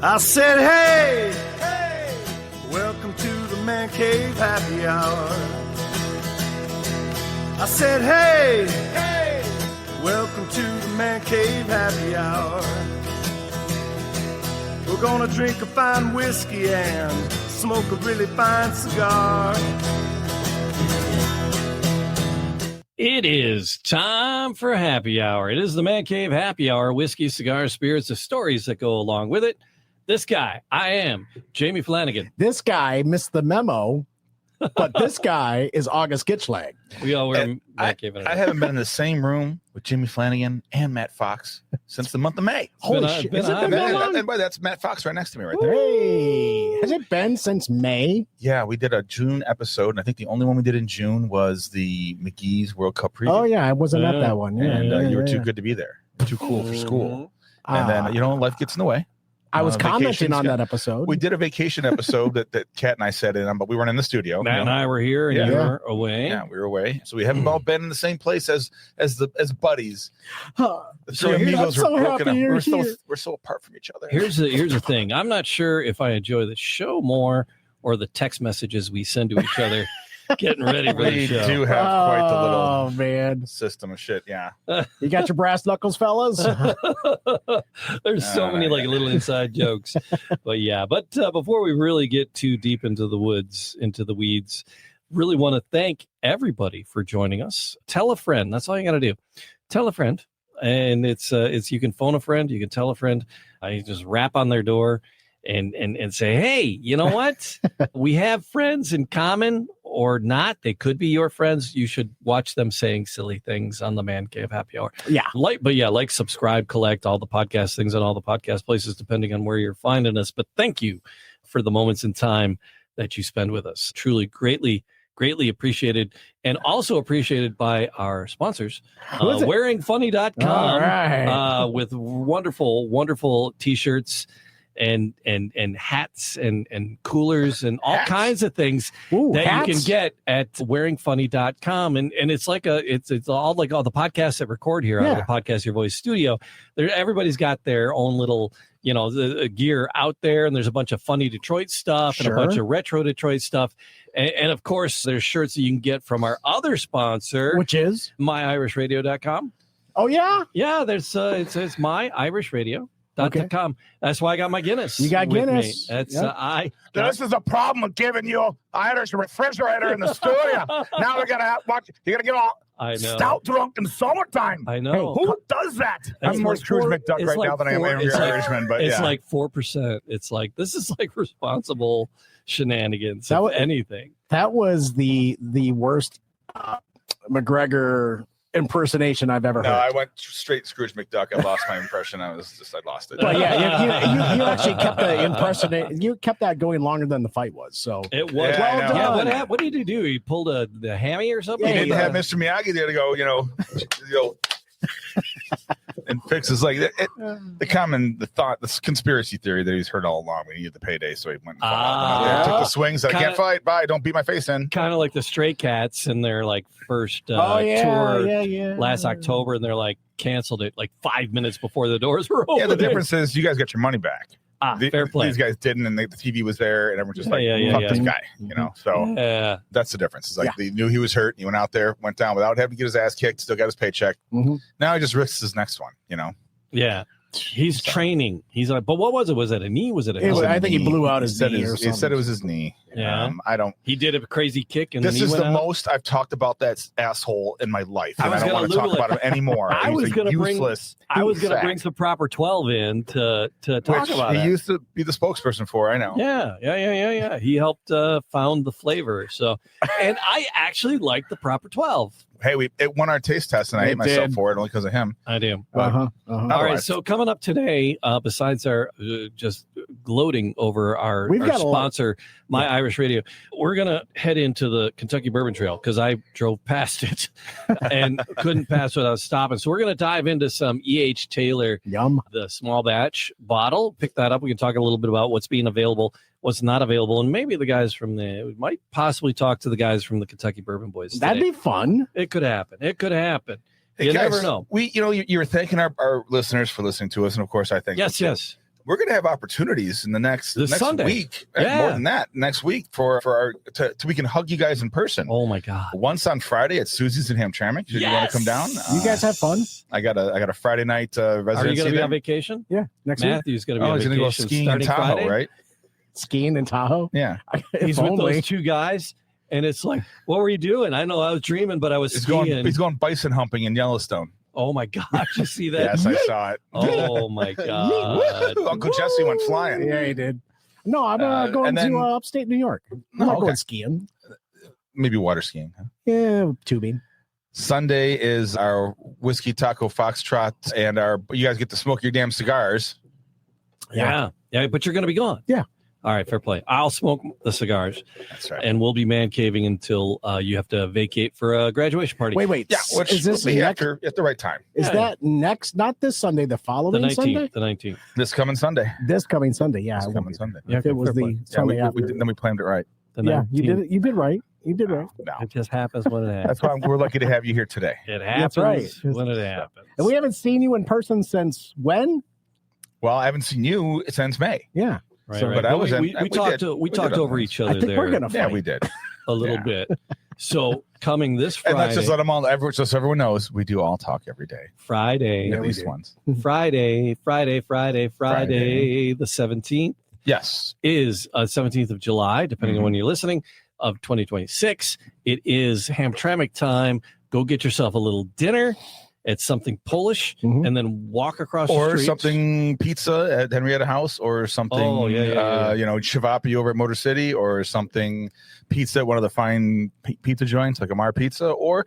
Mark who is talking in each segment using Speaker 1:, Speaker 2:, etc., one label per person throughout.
Speaker 1: I said, hey, hey, welcome to the Man Cave Happy Hour. I said, hey, hey, welcome to the Man Cave Happy Hour. We're gonna drink a fine whiskey and smoke a really fine cigar.
Speaker 2: It is time for happy hour. It is the Man Cave Happy Hour. Whiskey, cigars, spirits, the stories that go along with it. This guy, I am Jamie Flanagan.
Speaker 3: This guy missed the memo, but this guy is August Gitchlag.
Speaker 2: We all wear Man Cave.
Speaker 4: I haven't been in the same room with Jimmy Flanagan and Matt Fox since the month of May.
Speaker 3: Holy shit. Has it been that long?
Speaker 4: And by that's Matt Fox right next to me right there.
Speaker 3: Hey, has it been since May?
Speaker 4: Yeah, we did a June episode, and I think the only one we did in June was the McGee's World Cup preview.
Speaker 3: Oh, yeah, I wasn't at that one. Yeah,
Speaker 4: and you were too good to be there. Too cool for school. And then, life gets in the way.
Speaker 3: I was commenting on that episode.
Speaker 4: We did a vacation episode that Kat and I sat in on, but we weren't in the studio.
Speaker 2: Matt and I were here, and you were away.
Speaker 4: Yeah, we were away. So we haven't all been in the same place as buddies. The three amigos were broken up. We're so apart from each other.
Speaker 2: Here's the thing. I'm not sure if I enjoy the show more or the text messages we send to each other getting ready for the show.
Speaker 4: We do have quite the
Speaker 3: little
Speaker 4: system of shit. Yeah.
Speaker 3: You got your brass knuckles, fellas?
Speaker 2: There's so many little inside jokes. But before we really get too deep into the weeds, really want to thank everybody for joining us. Tell a friend. That's all you got to do. Tell a friend. And it's you can phone a friend, you can tell a friend. You just rap on their door and say, hey, you know what? We have friends in common or not. They could be your friends. You should watch them saying silly things on the Man Cave Happy Hour.
Speaker 3: Yeah.
Speaker 2: Like, subscribe, collect all the podcast things on all the podcast places, depending on where you're finding us. But thank you for the moments in time that you spend with us. Truly, greatly appreciated, and also appreciated by our sponsors, wearingfunny.com,
Speaker 3: all right.
Speaker 2: with wonderful t-shirts and hats and coolers and all kinds of things that you can get at wearingfunny.com. And it's like it's all like all the podcasts that record here out of the Podcast Your Voice studio. Everybody's got their own little the gear out there, and there's a bunch of funny Detroit stuff and a bunch of retro Detroit stuff. And of course, there's shirts that you can get from our other sponsor,
Speaker 3: which is
Speaker 2: myirishradio.com.
Speaker 3: Oh, yeah?
Speaker 2: Yeah, there's it's myirishradio.com.
Speaker 3: Okay.
Speaker 2: That's why I got my Guinness.
Speaker 3: You got Guinness.
Speaker 2: That's
Speaker 5: This is a problem with giving you Irish refrigerator in the studio. Now we're gonna watch. You're gonna get all stout drunk in summertime.
Speaker 2: I know.
Speaker 5: Who does that?
Speaker 4: I'm more Scrooge McDuck right now than I am Irishman. But
Speaker 2: it's like 4%. It's like this is like responsible shenanigans. If anything.
Speaker 3: That was the worst McGregor impersonation I've ever heard.
Speaker 4: No, I went straight Scrooge McDuck. I lost my impression. I lost it.
Speaker 3: But yeah, you actually kept the impersonation. You kept that going longer than the fight was. So
Speaker 2: it was well done. Yeah, what did he do? He pulled the hammy or something?
Speaker 4: He didn't have Mr. Miyagi there to go, and fix is like the conspiracy theory that he's heard all along. We needed the payday, so he went and took the swings. I can't fight. Bye. Don't beat my face in.
Speaker 2: Kind of like the Stray Cats in their first tour last October, and they're canceled it 5 minutes before the doors were open.
Speaker 4: Yeah, the difference is you guys got your money back.
Speaker 2: Fair play.
Speaker 4: These guys didn't, and the TV was there, and everyone just fuck this guy, So that's the difference. It's they knew he was hurt. He went out there, went down without having to get his ass kicked. Still got his paycheck.
Speaker 3: Mm-hmm.
Speaker 4: Now he just risks his next one.
Speaker 2: Yeah. He's training. He's but what was it? Was it a knee? Was it a
Speaker 3: I think he blew out his knee or something.
Speaker 4: He said it was his knee.
Speaker 2: Yeah.
Speaker 4: He
Speaker 2: did a crazy kick, and
Speaker 4: this is the most I've talked about that asshole in my life, and I don't want to talk about him anymore.
Speaker 2: I was going to bring some proper 12 in to talk about it.
Speaker 4: He used to be the spokesperson for. I know.
Speaker 2: Yeah. He helped found the flavor. So, and I actually like the proper 12.
Speaker 4: Hey, it won our taste test, and I hate myself for it only because of him.
Speaker 2: I do.
Speaker 3: All
Speaker 2: right, so coming up today, besides our just gloating over our sponsor, My Irish Radio, we're going to head into the Kentucky Bourbon Trail because I drove past it and couldn't pass without stopping. So we're going to dive into some E.H. Taylor, the small batch bottle. Pick that up. We can talk a little bit about what's being available, what's not available, and maybe the guys we might possibly talk to the guys from the Kentucky Bourbon Boys today.
Speaker 3: That'd be fun.
Speaker 2: It could happen.
Speaker 4: Hey,
Speaker 2: you
Speaker 4: guys,
Speaker 2: never know.
Speaker 4: You were thanking our listeners for listening to us, and of course I thank
Speaker 2: yes.
Speaker 4: we're going to have opportunities in the next
Speaker 2: Sunday.
Speaker 4: week.
Speaker 2: Yeah.
Speaker 4: More than that, next week for our we can hug you guys in person.
Speaker 2: Oh my God.
Speaker 4: Once on Friday at Susie's in Hamtramck. Should you want to come down?
Speaker 3: You guys have fun.
Speaker 4: I got a Friday night residency.
Speaker 2: Are you going to be
Speaker 4: there.
Speaker 2: on vacation?
Speaker 3: Yeah, next week.
Speaker 2: Matthew's going to be on
Speaker 4: He's
Speaker 2: vacation.
Speaker 4: going to go skiing in Tahoe,
Speaker 2: Friday?
Speaker 4: right?
Speaker 3: Skiing in Tahoe.
Speaker 4: Yeah.
Speaker 2: He's with those two guys, and it's like, what were you doing? I know I was dreaming, but I was skiing.
Speaker 4: He's going bison humping in Yellowstone.
Speaker 2: Oh my gosh, you see that?
Speaker 4: Yes, I saw it.
Speaker 2: Oh my God.
Speaker 4: Uncle Jesse went flying.
Speaker 3: Yeah, he did. No, I'm going to upstate New York. I'm not going skiing.
Speaker 4: Maybe water skiing. Huh?
Speaker 3: Yeah, tubing.
Speaker 4: Sunday is our whiskey taco foxtrot, and you guys get to smoke your damn cigars.
Speaker 2: Yeah, but you're going to be gone.
Speaker 3: Yeah.
Speaker 2: All right, fair play. I'll smoke the cigars.
Speaker 4: That's right.
Speaker 2: And we'll be man caving until you have to vacate for a graduation party.
Speaker 3: Wait.
Speaker 4: Yeah, which
Speaker 3: is this
Speaker 4: will be
Speaker 3: next,
Speaker 4: at the right time.
Speaker 3: Is that next? Not this Sunday. The following
Speaker 2: The 19th.
Speaker 3: Sunday.
Speaker 2: The 19th.
Speaker 4: This coming Sunday.
Speaker 3: This coming Sunday. Yeah,
Speaker 4: This coming Sunday.
Speaker 2: Yeah,
Speaker 3: if it was
Speaker 2: fair
Speaker 3: the
Speaker 2: play.
Speaker 3: Sunday
Speaker 4: we
Speaker 3: after.
Speaker 4: then we planned it right.
Speaker 2: The
Speaker 3: Yeah, you
Speaker 2: 19th.
Speaker 3: did it. You did right. You did right.
Speaker 4: No.
Speaker 2: It just happens when it happens.
Speaker 4: That's why we're lucky to have you here today.
Speaker 2: It happens
Speaker 3: That's right.
Speaker 2: when it happens.
Speaker 3: And we haven't seen you in person since when?
Speaker 4: Well, I haven't seen you since May.
Speaker 3: Yeah.
Speaker 2: Right,
Speaker 4: So,
Speaker 2: right.
Speaker 4: but I was
Speaker 2: we talked over
Speaker 4: on
Speaker 2: each
Speaker 3: I
Speaker 2: other
Speaker 3: think
Speaker 2: there
Speaker 3: we're gonna fight.
Speaker 4: Yeah, we did.
Speaker 2: a little bit. So coming this Friday,
Speaker 4: And let's just let them all, just so everyone knows, we do all talk every day.
Speaker 2: Friday,
Speaker 4: At least once.
Speaker 2: Friday, the 17th
Speaker 4: Yes.
Speaker 2: is 17th of July, depending on when you're listening, of 2026. It is Hamtramck time. Go get yourself a little dinner. It's something Polish, and then walk across the
Speaker 4: Or
Speaker 2: street.
Speaker 4: something pizza at Henrietta House, or something, Chivapi over at Motor City, or something pizza at one of the fine pizza joints like Amar Pizza, or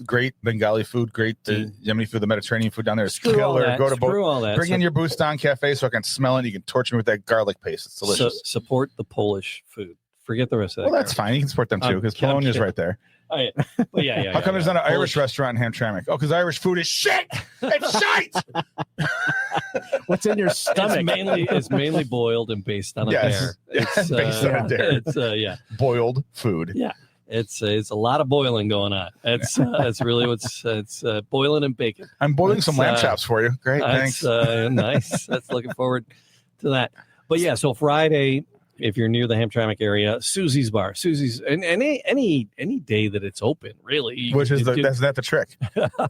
Speaker 4: great Bengali food, great Yemeni food, the Mediterranean food down there is
Speaker 2: Screw all
Speaker 4: killer.
Speaker 2: that.
Speaker 4: Go to
Speaker 2: Screw all that.
Speaker 4: bring in your Bourbon Cafe so I can smell it. And you can torture me with that garlic paste. It's delicious.
Speaker 2: Support the Polish food. Forget the rest of that.
Speaker 4: Well, that's fine. You can support them too because Bologna is right there.
Speaker 2: Oh, yeah. But yeah.
Speaker 4: How come there's not an Irish restaurant in Hamtramck? Oh, because Irish food is shit. It's shite.
Speaker 3: What's in your stomach?
Speaker 2: It's mainly boiled and based on a dare. It's
Speaker 4: based on a dare.
Speaker 2: It's
Speaker 4: boiled food.
Speaker 2: Yeah. It's a lot of boiling going on. It's really it's boiling and bacon.
Speaker 4: I'm boiling some lamb chops for you. Great, thanks.
Speaker 2: Nice. That's looking forward to that. But yeah, so Friday, if you're near the Hamtramck area, Susie's Bar, and any day that it's open, really.
Speaker 4: Which is that's not the trick.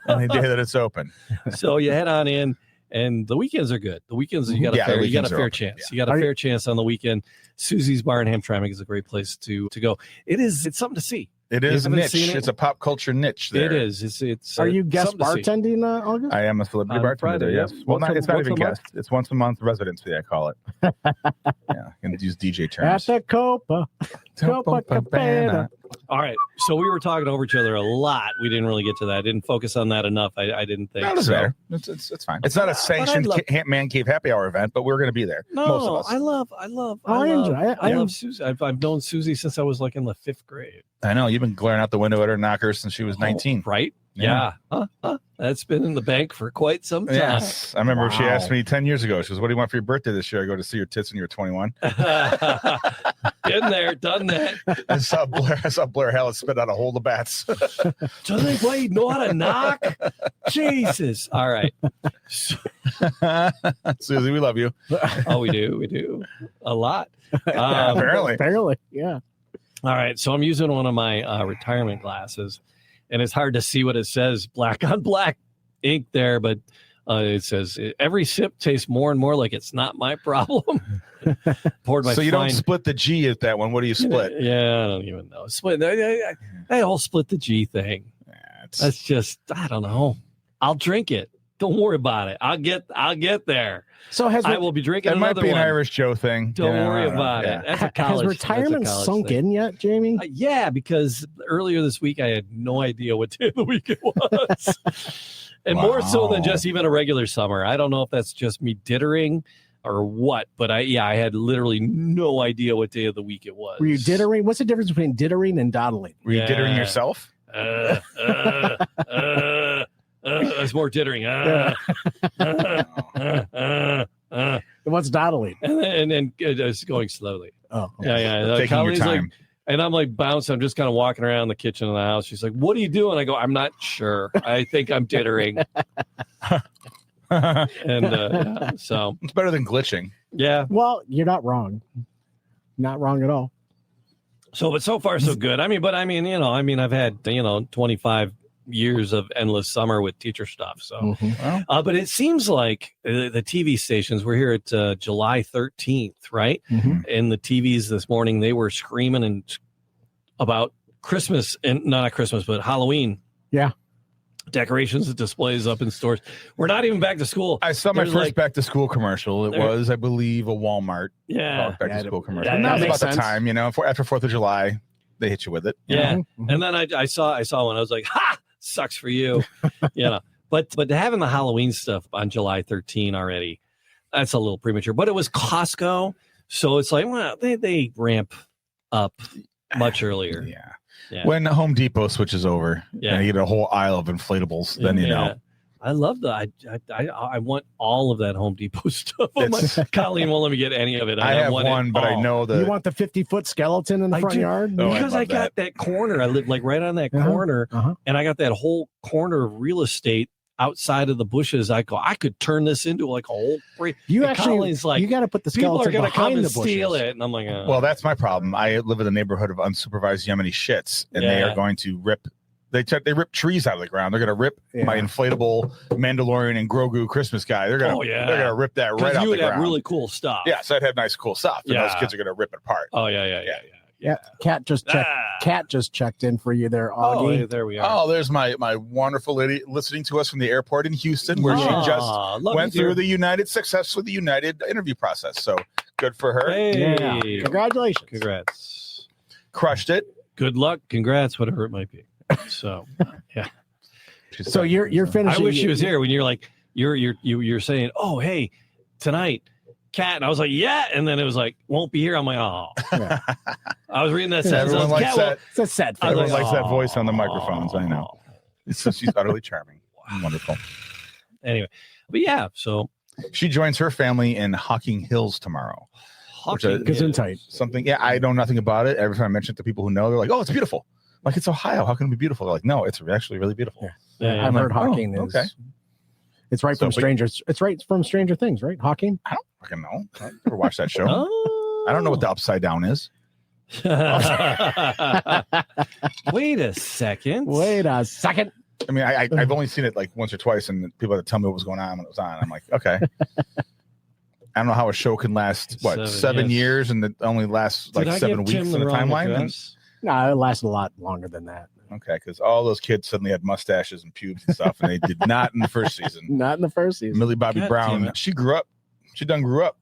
Speaker 4: Any day that it's open.
Speaker 2: So you head on in, and the weekends are good. The weekends you got a fair chance.
Speaker 4: Yeah.
Speaker 2: You got a fair chance on the weekend. Susie's Bar in Hamtramck is a great place to go. It's something to see.
Speaker 4: It is a niche.
Speaker 2: It?
Speaker 4: It's a pop culture niche. There.
Speaker 2: It is. It's.
Speaker 3: Are you guest bartending, August?
Speaker 4: I am a celebrity bartender.
Speaker 2: Friday,
Speaker 4: yes.
Speaker 2: yeah.
Speaker 4: Well, it's not even guest. It's once a month residency. I call it. Yeah, and use DJ terms.
Speaker 3: At the Copa Cabana.
Speaker 2: All right. So we were talking over each other a lot. We didn't really get to that. I didn't focus on that enough. I didn't think.
Speaker 4: No, it doesn't matter. It's fine. It's not a sanctioned Man Cave happy hour event, but we're going to be there.
Speaker 2: No,
Speaker 4: most of us.
Speaker 2: I love Susie. I've known Susie since I was like in the 5th grade.
Speaker 4: I know you've been glaring out the window at her knockers since she was 19.
Speaker 2: Right? Yeah. That's been in the bank for quite some time.
Speaker 4: Yes. I remember she asked me 10 years ago. She goes, "What do you want for your birthday this year?" I go, "To see your tits when you're 21.
Speaker 2: Been there, done that.
Speaker 4: I saw Blair Hallis spit out a hole of bats.
Speaker 2: Do they play know how to knock? Jesus. All right.
Speaker 4: Susie, we love you.
Speaker 2: Oh, we do. A lot.
Speaker 4: Apparently.
Speaker 3: Yeah.
Speaker 2: All right. So I'm using one of my retirement glasses, and it's hard to see what it says black on black ink there, but it says every sip tastes more and more like it's not my problem. Poured my
Speaker 4: don't split the G at that one. What do you split?
Speaker 2: Yeah, I don't even know. Split that whole split the G thing. That's just, I don't know. I'll drink it. Don't worry about it. I'll get there.
Speaker 3: So
Speaker 2: I will be drinking
Speaker 4: another one. It might be an
Speaker 2: one.
Speaker 4: Irish Joe thing.
Speaker 2: Don't worry about it. That's a college,
Speaker 3: has retirement sunk in yet, Jamie?
Speaker 2: Yeah, because earlier this week I had no idea what day of the week it was. And more so than just even a regular summer. I don't know if that's just me dittering or what, but I had literally no idea what day of the week it was.
Speaker 3: Were you dittering? What's the difference between dittering and dawdling?
Speaker 4: Were you dittering yourself?
Speaker 2: It's more dittering.
Speaker 3: What's dawdling?
Speaker 2: And then it's going slowly.
Speaker 3: Oh,
Speaker 2: yeah.
Speaker 4: Taking your time.
Speaker 2: And I'm like bouncing. I'm just kind of walking around the kitchen of the house. She's like, "What are you doing?" I go, "I'm not sure. I think I'm dittering." And so
Speaker 4: it's better than glitching.
Speaker 2: Yeah.
Speaker 3: Well, you're not wrong. Not wrong at all.
Speaker 2: But so far so good. I've had 25 years of endless summer with teacher stuff. So, but it seems like the TV stations. We're here at July 13th, right? And the TVs this morning, they were screaming about Christmas, and not Christmas, but Halloween.
Speaker 3: Yeah.
Speaker 2: Decorations and displays up in stores. We're not even back to school.
Speaker 4: I saw my first back to school commercial. It was, I believe, a Walmart.
Speaker 2: Yeah.
Speaker 4: Back to school commercial.
Speaker 2: Yeah,
Speaker 4: that was about
Speaker 3: sense.
Speaker 4: the time, after 4th of July, they hit you with it.
Speaker 2: Yeah. And then I saw one. I was like, ha, sucks for you. But having the Halloween stuff on July 13 already, that's a little premature. But it was Costco. So it's like, well, they ramp up much earlier.
Speaker 4: Yeah. When Home Depot switches over and you get a whole aisle of inflatables, then you know.
Speaker 2: I love that. I want all of that Home Depot stuff. Colleen won't let me get any of it.
Speaker 4: I have one, but I know that
Speaker 3: you want the 50-foot skeleton in the front yard
Speaker 2: because I got that corner. I live like right on that corner, and I got that whole corner of real estate outside of the bushes. I could turn this into like a whole.
Speaker 3: You got to put the skeleton
Speaker 2: people are
Speaker 3: behind
Speaker 2: come
Speaker 3: the
Speaker 2: and
Speaker 3: bushes.
Speaker 2: Steal it, and I'm like,
Speaker 4: well, that's my problem. I live in a neighborhood of unsupervised Yemeni shits, and they are going to rip. They rip trees out of the ground. They're going to rip my inflatable Mandalorian and Grogu Christmas guy. They're going to rip that right out the ground.
Speaker 2: You would have really cool stuff.
Speaker 4: Yeah, so I'd have nice, cool stuff. And those kids are going to rip it apart.
Speaker 2: Oh, yeah.
Speaker 3: Cat just checked. Cat just checked in for you there, Augie.
Speaker 2: Oh, there we are.
Speaker 4: Oh, there's my wonderful lady listening to us from the airport in Houston, where she just went through the United interview process. So good for her.
Speaker 2: Hey.
Speaker 3: Yeah. Congratulations.
Speaker 2: Congrats.
Speaker 4: Crushed it.
Speaker 2: Good luck. Congrats. Whatever it might be. So yeah.
Speaker 3: So you're finishing.
Speaker 2: I wish she was here when you're like you're saying, oh hey, tonight. Cat, and I was like, yeah, and then it was like, won't be here. I'm like, oh. Yeah. I was reading that sentence.
Speaker 4: Everyone likes that.
Speaker 3: It's a sad thing.
Speaker 4: Everyone likes that voice on the microphones. I know. She's utterly charming. Wonderful.
Speaker 2: Anyway, but yeah, so
Speaker 4: she joins her family in Hocking Hills tomorrow.
Speaker 3: Gesundheit.
Speaker 4: Something. Yeah, I know nothing about it. Every time I mention it to people who know, they're like, oh, it's beautiful. Like, it's Ohio. How can it be beautiful? They're like, no, it's actually really beautiful.
Speaker 3: I've heard Hocking is. Okay. It's right from Strangers. It's right from Stranger Things, right? Hocking?
Speaker 4: I don't fucking know. I never watched that show. I don't know what the Upside Down is.
Speaker 2: Wait a second.
Speaker 4: I mean, I've only seen it like once or twice, and people had to tell me what was going on when it was on. I'm like, okay. I don't know how a show can last, seven years, and it only lasts like 7 weeks in the timeline.
Speaker 3: No, it lasted a lot longer than that.
Speaker 4: Okay, because all those kids suddenly had mustaches and pubes and stuff, and they did not in the first season.
Speaker 3: Not in the first season.
Speaker 4: Millie Bobby Brown, she grew up. She done grew up.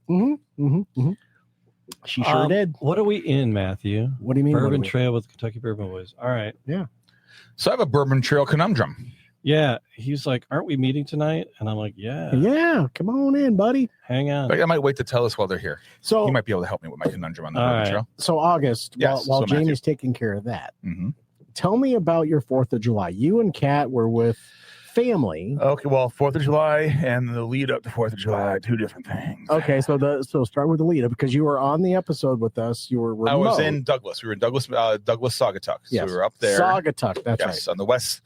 Speaker 3: She sure did.
Speaker 2: What are we in, Matthew?
Speaker 3: What do you mean?
Speaker 2: Bourbon Trail with Kentucky Bourbon Boys. All right.
Speaker 3: Yeah.
Speaker 4: So I have a Bourbon Trail conundrum.
Speaker 2: Yeah. He's like, aren't we meeting tonight? And I'm like, yeah.
Speaker 3: Yeah. Come on in, buddy.
Speaker 2: Hang on.
Speaker 4: But I might wait to tell us while they're here.
Speaker 3: So
Speaker 4: you might be able to help me with my conundrum on the Bourbon Trail.
Speaker 3: So August, while Jamie's taking care of that, tell me about your 4th of July. You and Kat were with family.
Speaker 4: Okay, well, 4th of July and the lead up to 4th of July, two different things.
Speaker 3: Okay, so start with the lead up because you were on the episode with us. You were remote.
Speaker 4: I was in Douglas. We were in Douglas, Saugatuck. So we were up there.
Speaker 3: Saugatuck, that's right.
Speaker 4: On the west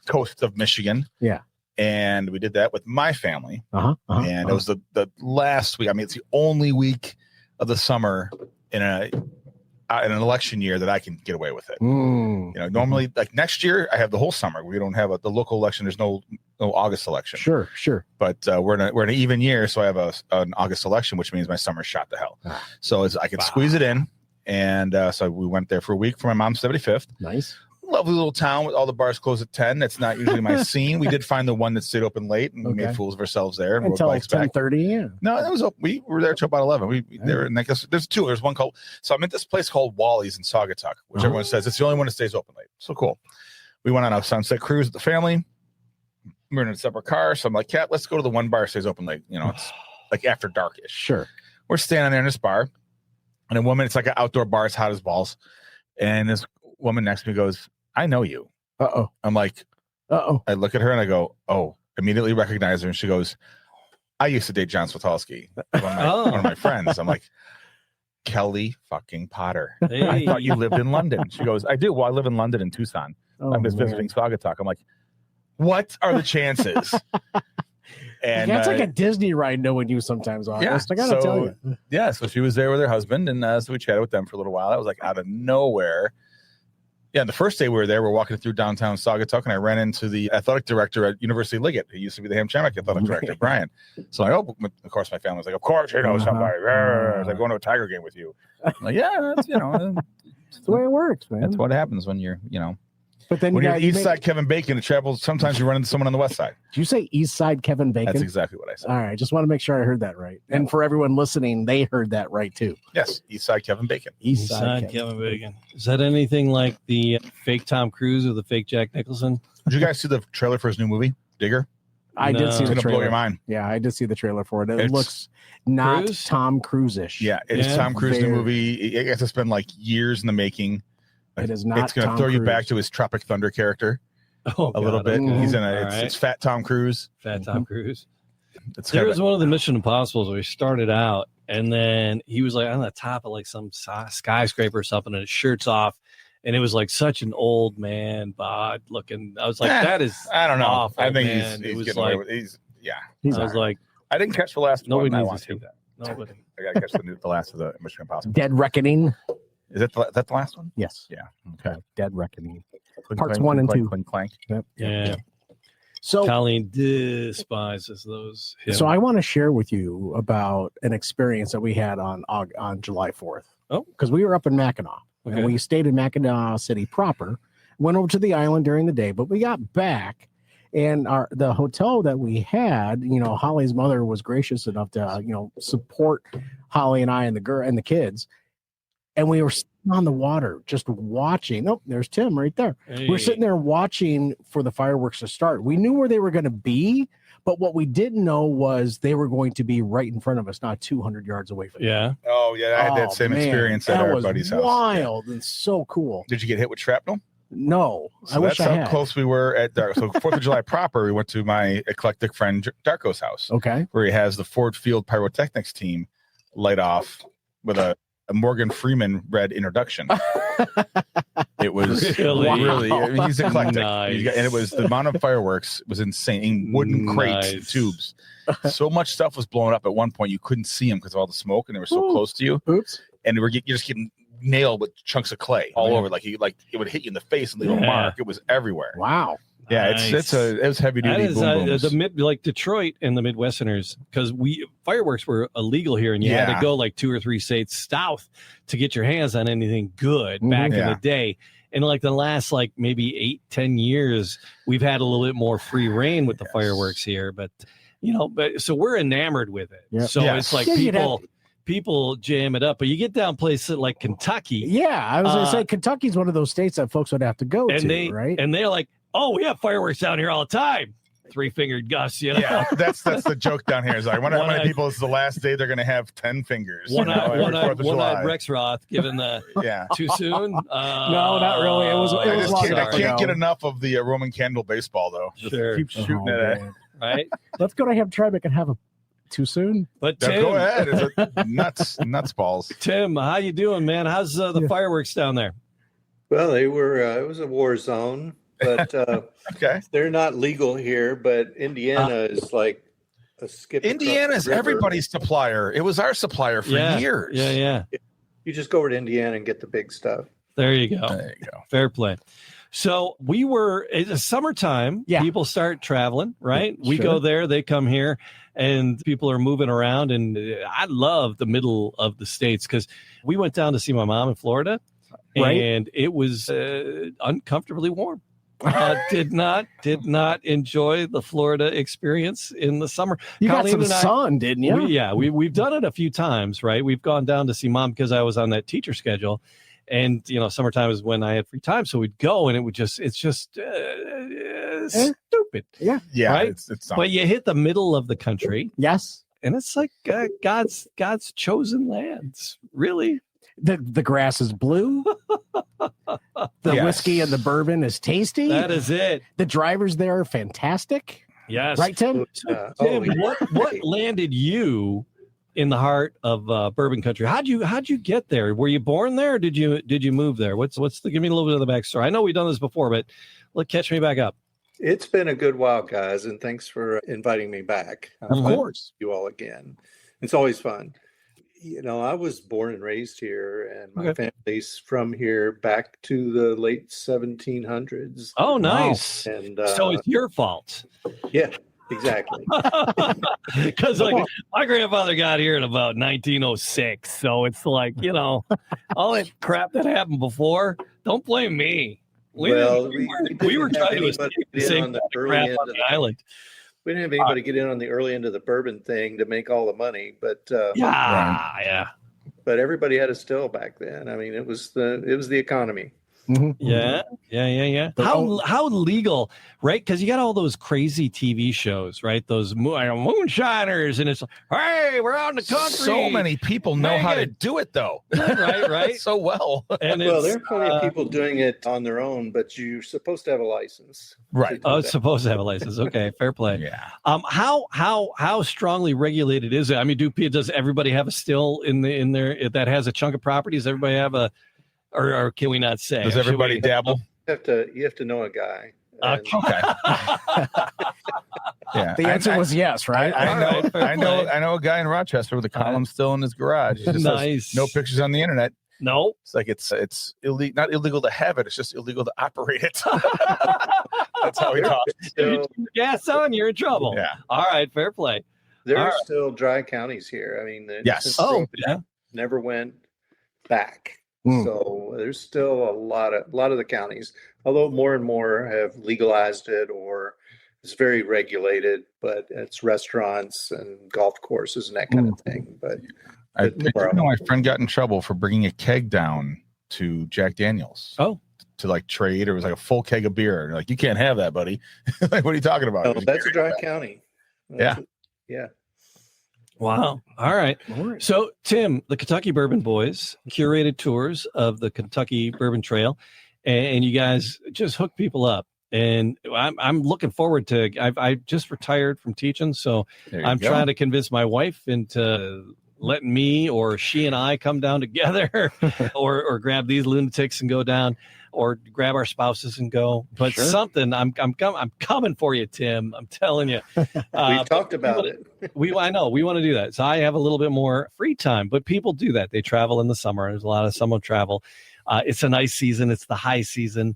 Speaker 4: coast of Michigan.
Speaker 3: Yeah.
Speaker 4: And we did that with my family. And it was the last week. I mean, it's the only week of the summer in an election year that I can get away with it. Normally, like next year, I have the whole summer. We don't have the local election. There's no August election.
Speaker 3: Sure.
Speaker 4: But we're in an even year, so I have an August election, which means my summer's shot to hell. So I could squeeze it in, and so we went there for a week for my mom's 75th.
Speaker 3: Nice.
Speaker 4: Lovely little town with all the bars closed at 10. That's not usually my scene. We did find the one that stayed open late, and we made fools of ourselves there. And
Speaker 3: until 10:30. Yeah.
Speaker 4: No, it was we were there till about 11. And I guess there's two. There's one called. So I'm at this place called Wally's in Saugatuck, which everyone says it's the only one that stays open late. So cool. We went on a sunset cruise with the family. We were in a separate car, so I'm like, Kat, let's go to the one bar that stays open late. It's like after darkish.
Speaker 3: Sure.
Speaker 4: We're standing there in this bar, and a woman. It's like an outdoor bar. It's hot as balls, and this woman next to me goes, I know you. I'm like, I look at her and I go, oh, immediately recognize her. And she goes, I used to date John Swatowski, one of my friends. I'm like, Kelly fucking Potter.
Speaker 2: Hey.
Speaker 4: I thought you lived in London. She goes, I do. Well, I live in London in Tucson. I'm just visiting Saugatuck. I'm like, what are the chances? And
Speaker 3: that's like a Disney ride knowing you sometimes, August. I gotta tell you.
Speaker 4: Yeah, so she was there with her husband, and so we chatted with them for a little while. That was like out of nowhere. Yeah, the first day we were there, we're walking through downtown Saugatuck, and I ran into the athletic director at University Liggett, who used to be the Hamtramck athletic director, Brian. So of course, my family was like, of course, you know somebody. I was like, going to a Tiger game with you. I'm like, yeah, that's,
Speaker 3: that's the way it works, man.
Speaker 4: That's what happens when you're,
Speaker 3: But then
Speaker 4: when you're East Side Kevin Bacon, it travels. Sometimes you run into someone on the West Side.
Speaker 3: Did you say East Side Kevin Bacon?
Speaker 4: That's exactly what I said.
Speaker 3: All right, just want to make sure I heard that right. And for everyone listening, they heard that right too.
Speaker 4: Yes, East Side Kevin Bacon.
Speaker 3: East Side
Speaker 2: Kevin Bacon. Is that anything like the fake Tom Cruise or the fake Jack Nicholson?
Speaker 4: Did you guys see the trailer for his new movie, Digger?
Speaker 3: I did see
Speaker 4: it's
Speaker 3: the
Speaker 4: gonna
Speaker 3: trailer.
Speaker 4: blow your mind.
Speaker 3: Yeah, I did see the trailer for it. It looks not
Speaker 2: Cruise?
Speaker 3: Tom Cruise-ish.
Speaker 4: Yeah, it's Tom Cruise new movie. It has been like years in the making.
Speaker 3: It is not.
Speaker 4: It's going to throw you back to his Tropic Thunder character a little bit.
Speaker 3: Okay.
Speaker 4: He's in
Speaker 2: Right.
Speaker 4: it's Fat Tom Cruise.
Speaker 2: Fat Tom Cruise.
Speaker 4: There
Speaker 2: was one of the Mission Impossibles where he started out, and then he was like on the top of like some skyscraper or something, and his shirt's off, and it was like such an old man bod looking. I was like, that is.
Speaker 4: I don't know.
Speaker 2: awful,
Speaker 4: I think
Speaker 2: man.
Speaker 4: he's
Speaker 2: was
Speaker 4: getting
Speaker 2: like,
Speaker 4: away with. I
Speaker 2: was like,
Speaker 4: I didn't catch the last
Speaker 2: nobody
Speaker 4: one. I
Speaker 2: needs
Speaker 4: want
Speaker 2: to see
Speaker 4: to.
Speaker 2: that. Nobody.
Speaker 4: I got to catch the last of the Mission Impossible.
Speaker 3: Dead Reckoning.
Speaker 4: Is that the last one?
Speaker 3: Yes.
Speaker 4: Yeah. Okay.
Speaker 3: Dead Reckoning.
Speaker 4: Clink,
Speaker 3: Parts
Speaker 4: clank,
Speaker 3: 1 and
Speaker 4: clink,
Speaker 3: 2.
Speaker 4: clink, clank.
Speaker 3: Yep.
Speaker 2: Yeah.
Speaker 3: So
Speaker 2: Colleen despises those.
Speaker 3: So I want to share with you about an experience that we had on July 4th.
Speaker 2: Oh,
Speaker 3: because we were up in Mackinac,
Speaker 2: okay.
Speaker 3: and we stayed in Mackinac City proper. Went over to the island during the day, but we got back, and the hotel that we had, Holly's mother was gracious enough to support Holly and I and the kids, and we were sitting on the water just watching. Oh, there's Tim right there.
Speaker 2: Hey.
Speaker 3: We're sitting there watching for the fireworks to start. We knew where they were going to be, but what we didn't know was they were going to be right in front of us, not 200 yards away from us.
Speaker 2: Yeah.
Speaker 4: Oh yeah, I had that same experience at our buddy's house.
Speaker 3: Wild and so cool.
Speaker 4: Did you get hit with shrapnel?
Speaker 3: No,
Speaker 4: So
Speaker 3: I wish I
Speaker 4: that's
Speaker 3: had.
Speaker 4: how close we were at Darko. So 4th of July proper, we went to my eclectic friend Darko's house.
Speaker 3: Okay.
Speaker 4: Where he has the Ford Field Pyrotechnics team light off with a Morgan Freeman read introduction. It was really he's eclectic.
Speaker 2: Nice.
Speaker 4: And it was the amount of fireworks was insane. In wooden crates and tubes. So much stuff was blowing up at one point you couldn't see them because of all the smoke and they were so close to you.
Speaker 3: Oops.
Speaker 4: And you're just getting nailed with chunks of clay all over. Like it would hit you in the face and leave a mark. It was everywhere.
Speaker 3: Wow.
Speaker 4: Yeah,
Speaker 2: Nice.
Speaker 4: it was heavy duty. Boom booms.
Speaker 2: Like Detroit and the Midwesterners, because fireworks were illegal here, and you had to go like 2 or 3 states south to get your hands on anything good back in the day. And like the last maybe 8-10 years, we've had a little bit more free reign with the fireworks here. But so we're enamored with it.
Speaker 3: Yep.
Speaker 2: So it's like people jam it up, but you get down places like Kentucky.
Speaker 3: Yeah, I was going to say Kentucky's one of those states that folks would have to go to, right?
Speaker 2: And they're like, oh, we have fireworks down here all the time. 3-fingered Gus,
Speaker 4: Yeah, that's the joke down here. Is like, how many people is the last day they're going to have 10 fingers?
Speaker 2: One-eyed Rex Roth, given the too soon.
Speaker 3: No, not really. It was
Speaker 4: I can't get enough of the Roman candle baseball though. Just keep shooting it.
Speaker 2: Right.
Speaker 3: Let's go to Hamtramck and have a too soon.
Speaker 2: But Tim,
Speaker 4: go ahead. It's nuts balls.
Speaker 2: Tim, how you doing, man? How's the fireworks down there?
Speaker 6: Well, they were. It was a war zone. But
Speaker 4: okay,
Speaker 6: they're not legal here. But Indiana is like a skip.
Speaker 4: Indiana is everybody's supplier. It was our supplier for years.
Speaker 2: Yeah.
Speaker 6: You just go over to Indiana and get the big stuff.
Speaker 2: There you go. Fair play. So it's summertime. Yeah. People start traveling, right? We go there, they come here, and people are moving around. And I love the middle of the states because we went down to see my mom in Florida, and it was uncomfortably warm. Did not enjoy the Florida experience in the summer.
Speaker 3: You got some sun, didn't you?
Speaker 2: We've done it a few times, right? We've gone down to see mom because I was on that teacher schedule, and summertime is when I had free time, so we'd go, and it's just stupid.
Speaker 3: Yeah,
Speaker 2: right.
Speaker 4: It's
Speaker 2: but you hit the middle of the country,
Speaker 3: yes,
Speaker 2: and it's like God's chosen lands, really.
Speaker 3: The grass is blue. The whiskey and the bourbon is tasty.
Speaker 2: That is it.
Speaker 3: The drivers there are fantastic.
Speaker 2: Yes.
Speaker 3: Right, Tim?
Speaker 2: Tim, what landed you in the heart of bourbon country? How'd you get there? Were you born there or did you move there? What's give me a little bit of the backstory? I know we've done this before, but catch me back up.
Speaker 6: It's been a good while, guys, and thanks for inviting me back.
Speaker 3: Of course.
Speaker 6: You all again. It's always fun. I was born and raised here, and my family's from here back to the late 1700s.
Speaker 2: Oh, nice.
Speaker 6: Wow. And
Speaker 2: so it's your fault.
Speaker 6: Yeah, exactly.
Speaker 2: Because my grandfather got here in about 1906. So it's like, all that crap that happened before, don't blame me. We were trying to escape the same crap on the island.
Speaker 6: We didn't have anybody get in on the early end of the bourbon thing to make all the money, but
Speaker 2: yeah.
Speaker 6: But everybody had a still back then. I mean, it was the economy.
Speaker 3: Mm-hmm.
Speaker 2: Yeah. How legal, right? Because you got all those crazy TV shows, right? Those moonshiners, and it's like, hey, we're out in the country.
Speaker 4: So many people know how to do it, though.
Speaker 2: right?
Speaker 4: So well.
Speaker 6: And there are plenty of people doing it on their own, but you're supposed to have a license.
Speaker 4: Right.
Speaker 2: Oh, it's supposed to have a license. Okay, fair play.
Speaker 4: Yeah.
Speaker 2: How strongly regulated is it? I mean, does everybody have a still in there that has a chunk of property? Does everybody have a Or can we not say?
Speaker 4: Does everybody dabble?
Speaker 6: You have to know a guy.
Speaker 4: Okay. Yeah.
Speaker 3: The answer was yes, right?
Speaker 4: I know a guy in Rochester with a column still in his garage. He just
Speaker 2: nice.
Speaker 4: No pictures on the internet.
Speaker 2: No.
Speaker 4: It's like it's illegal, not illegal to have it. It's just illegal to operate it. That's how he talks.
Speaker 2: If you turn the gas on, you're in trouble.
Speaker 4: Yeah.
Speaker 2: All right. Fair play.
Speaker 6: There are still dry counties here. I mean,
Speaker 4: yes.
Speaker 6: Never went back. So there's still a lot of the counties, although more and more have legalized it or it's very regulated, but it's restaurants and golf courses and that kind of thing. But
Speaker 4: I know my friend got in trouble for bringing a keg down to Jack Daniels.
Speaker 2: Oh.
Speaker 4: To like trade, or it was like a full keg of beer. And like, you can't have that, buddy. Like, what are you talking about?
Speaker 6: No, that's a dry county. Yeah.
Speaker 2: Wow. All right. So, Tim, the Kentucky Bourbon Boys curated tours of the Kentucky Bourbon Trail, and you guys just hook people up. And I'm looking forward to. I just retired from teaching, so I'm trying to convince my wife into letting me or she and I come down together, or grab these lunatics and go down, or grab our spouses and go. But something I'm coming for you, Tim. I'm telling you.
Speaker 6: We talked about it.
Speaker 2: I know we want to do that. So I have a little bit more free time, but people do that. They travel in the summer. There's a lot of summer travel. It's a nice season. It's the high season.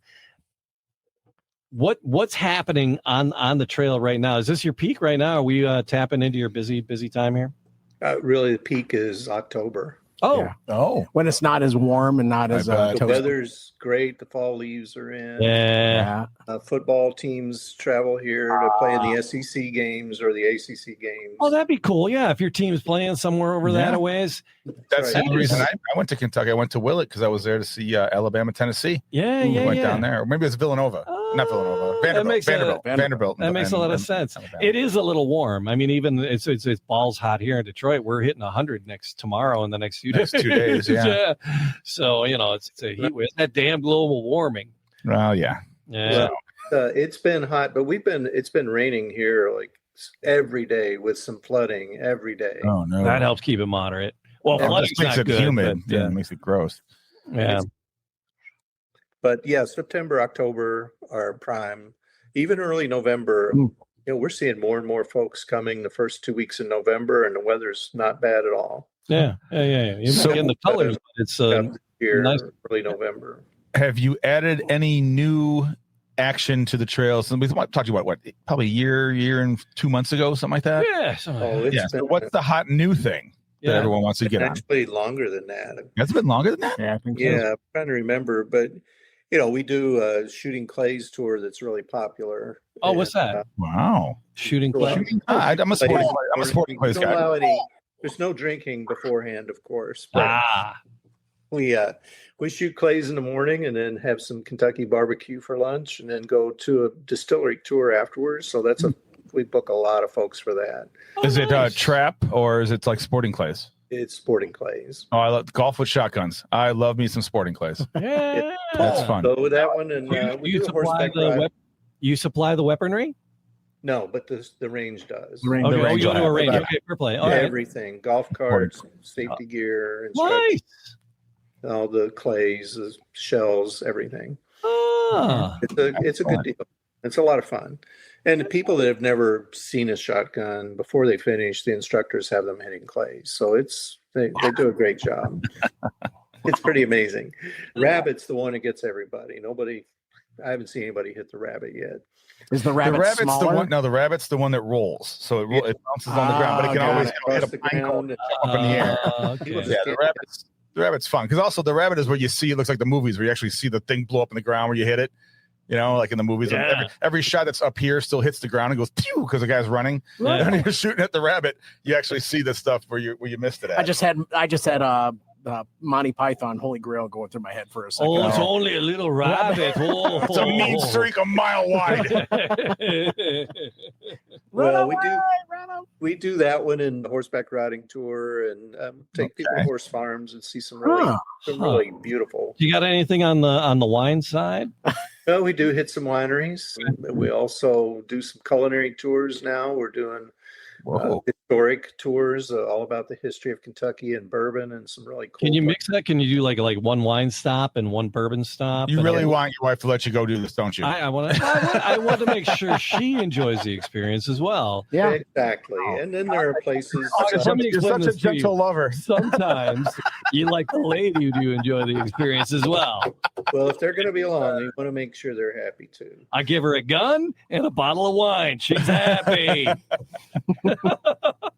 Speaker 2: What's happening on the trail right now? Is this your peak right now? Are we tapping into your busy time here?
Speaker 6: Really, the peak is October.
Speaker 2: Oh,
Speaker 3: Yeah.
Speaker 4: Oh,
Speaker 3: when it's not as warm and not as
Speaker 6: The
Speaker 3: toasty.
Speaker 6: weather's great. The fall leaves are in.
Speaker 2: yeah.
Speaker 6: Football teams travel here to play in the SEC games or the ACC games.
Speaker 2: Oh, that'd be cool. Yeah, if your team's playing somewhere over that a ways.
Speaker 4: that's
Speaker 6: right.
Speaker 4: the reason I went to Kentucky. I went to Willett because I was there to see Alabama, Tennessee.
Speaker 2: Yeah.
Speaker 4: Went down there, or maybe it's Villanova. Not Villanova. Vanderbilt.
Speaker 2: That makes a lot of sense. It is a little warm. I mean, even it's balls hot here in Detroit. We're hitting 100 tomorrow in the next few days.
Speaker 4: 2 days, yeah.
Speaker 2: So it's a heat wave. That damn global warming.
Speaker 4: Well, yeah.
Speaker 2: Yeah.
Speaker 6: It's been hot, but it's been raining here like every day with some flooding every day.
Speaker 4: Oh no,
Speaker 2: That helps keep it moderate. Well,
Speaker 4: it
Speaker 2: flooding's
Speaker 4: just makes
Speaker 2: not
Speaker 4: it
Speaker 2: good,
Speaker 4: humid.
Speaker 2: but,
Speaker 4: It makes it gross.
Speaker 2: Yeah.
Speaker 6: But yeah, September, October are prime. Even early November, we're seeing more and more folks coming the first 2 weeks in November, and the weather's not bad at all.
Speaker 2: Yeah. You're
Speaker 4: So-
Speaker 2: getting the colors, but it's
Speaker 6: Here,
Speaker 2: nice.
Speaker 6: early November.
Speaker 4: Have you added any new action to the trails? And we talked to you what probably a year and 2 months ago, something like that.
Speaker 2: yeah.
Speaker 6: It's
Speaker 4: Yeah. So
Speaker 6: been
Speaker 4: what's the hot new thing that everyone wants to get on?
Speaker 6: actually longer than that.
Speaker 4: Has it been longer than that?
Speaker 3: Yeah, I think so.
Speaker 6: Yeah, I'm trying to remember, but we do a shooting clays tour that's really popular.
Speaker 2: Oh, what's that?
Speaker 4: Wow.
Speaker 2: Shooting
Speaker 6: Well,
Speaker 2: clay.
Speaker 4: I'm a sporting place
Speaker 6: We don't
Speaker 4: guy.
Speaker 6: allow there's no drinking beforehand, of course. But we shoot clays in the morning and then have some Kentucky barbecue for lunch, and then go to a distillery tour afterwards. So we book a lot of folks for that.
Speaker 4: Is it trap or is it like sporting clays?
Speaker 6: It's sporting clays.
Speaker 4: Oh, I love golf with shotguns. I love me some sporting clays.
Speaker 2: Yeah.
Speaker 4: That's fun.
Speaker 6: So with that one, and we
Speaker 2: you
Speaker 6: do a
Speaker 2: supply
Speaker 6: horseback ride.
Speaker 2: you supply the weaponry?
Speaker 6: No, but the range does.
Speaker 3: The range-
Speaker 2: Okay,
Speaker 3: range
Speaker 2: you go to a
Speaker 3: will
Speaker 2: range.
Speaker 6: have
Speaker 2: Okay, fair play. All right.
Speaker 6: Everything: golf carts, safety gear, instructions,
Speaker 2: Nice.
Speaker 6: all the clays, the shells, everything.
Speaker 2: Ah.
Speaker 6: It's a good deal. It's a lot of fun. And the people that have never seen a shotgun, before they finish, the instructors have them hitting clay. So they do a great job. It's pretty amazing. Rabbit's the one that gets everybody. I haven't seen anybody hit the rabbit yet.
Speaker 3: Is the rabbit smaller?
Speaker 4: the one? No, the rabbit's the one that rolls. So it bounces on the ground, but it can always hit a pine cone up in the air.
Speaker 2: Okay.
Speaker 4: Yeah, the rabbit's fun because also the rabbit is where you see it looks like the movies where you actually see the thing blow up in the ground where you hit it. You know, like in the movies, every shot that's up here still hits the ground and goes pew because the guy's running. Right. And when you're shooting at the rabbit, you actually see the stuff where you missed it at.
Speaker 3: I just had Monty Python Holy Grail going through my head for a second.
Speaker 2: Oh, it's only a little rabbit. Oh.
Speaker 4: It's a mean streak a mile wide.
Speaker 6: Well, we do that one in the horseback riding tour and take people to horse farms and see some really beautiful.
Speaker 2: You got anything on the wine side?
Speaker 6: Well, we do hit some wineries. We also do some culinary tours now. We're doing historic tours, all about the history of Kentucky and bourbon and some really cool.
Speaker 2: Can you mix that? Can you do like one wine stop and one bourbon stop?
Speaker 4: You really want your wife to let you go do this, don't you?
Speaker 2: I want to make sure she enjoys the experience as well.
Speaker 6: Yeah, exactly. And then there are places.
Speaker 4: You're such a gentle lover.
Speaker 2: Sometimes you like the lady to enjoy the experience as well.
Speaker 6: Well, if they're going to be along, you want to make sure they're happy too.
Speaker 2: I give her a gun and a bottle of wine. She's happy.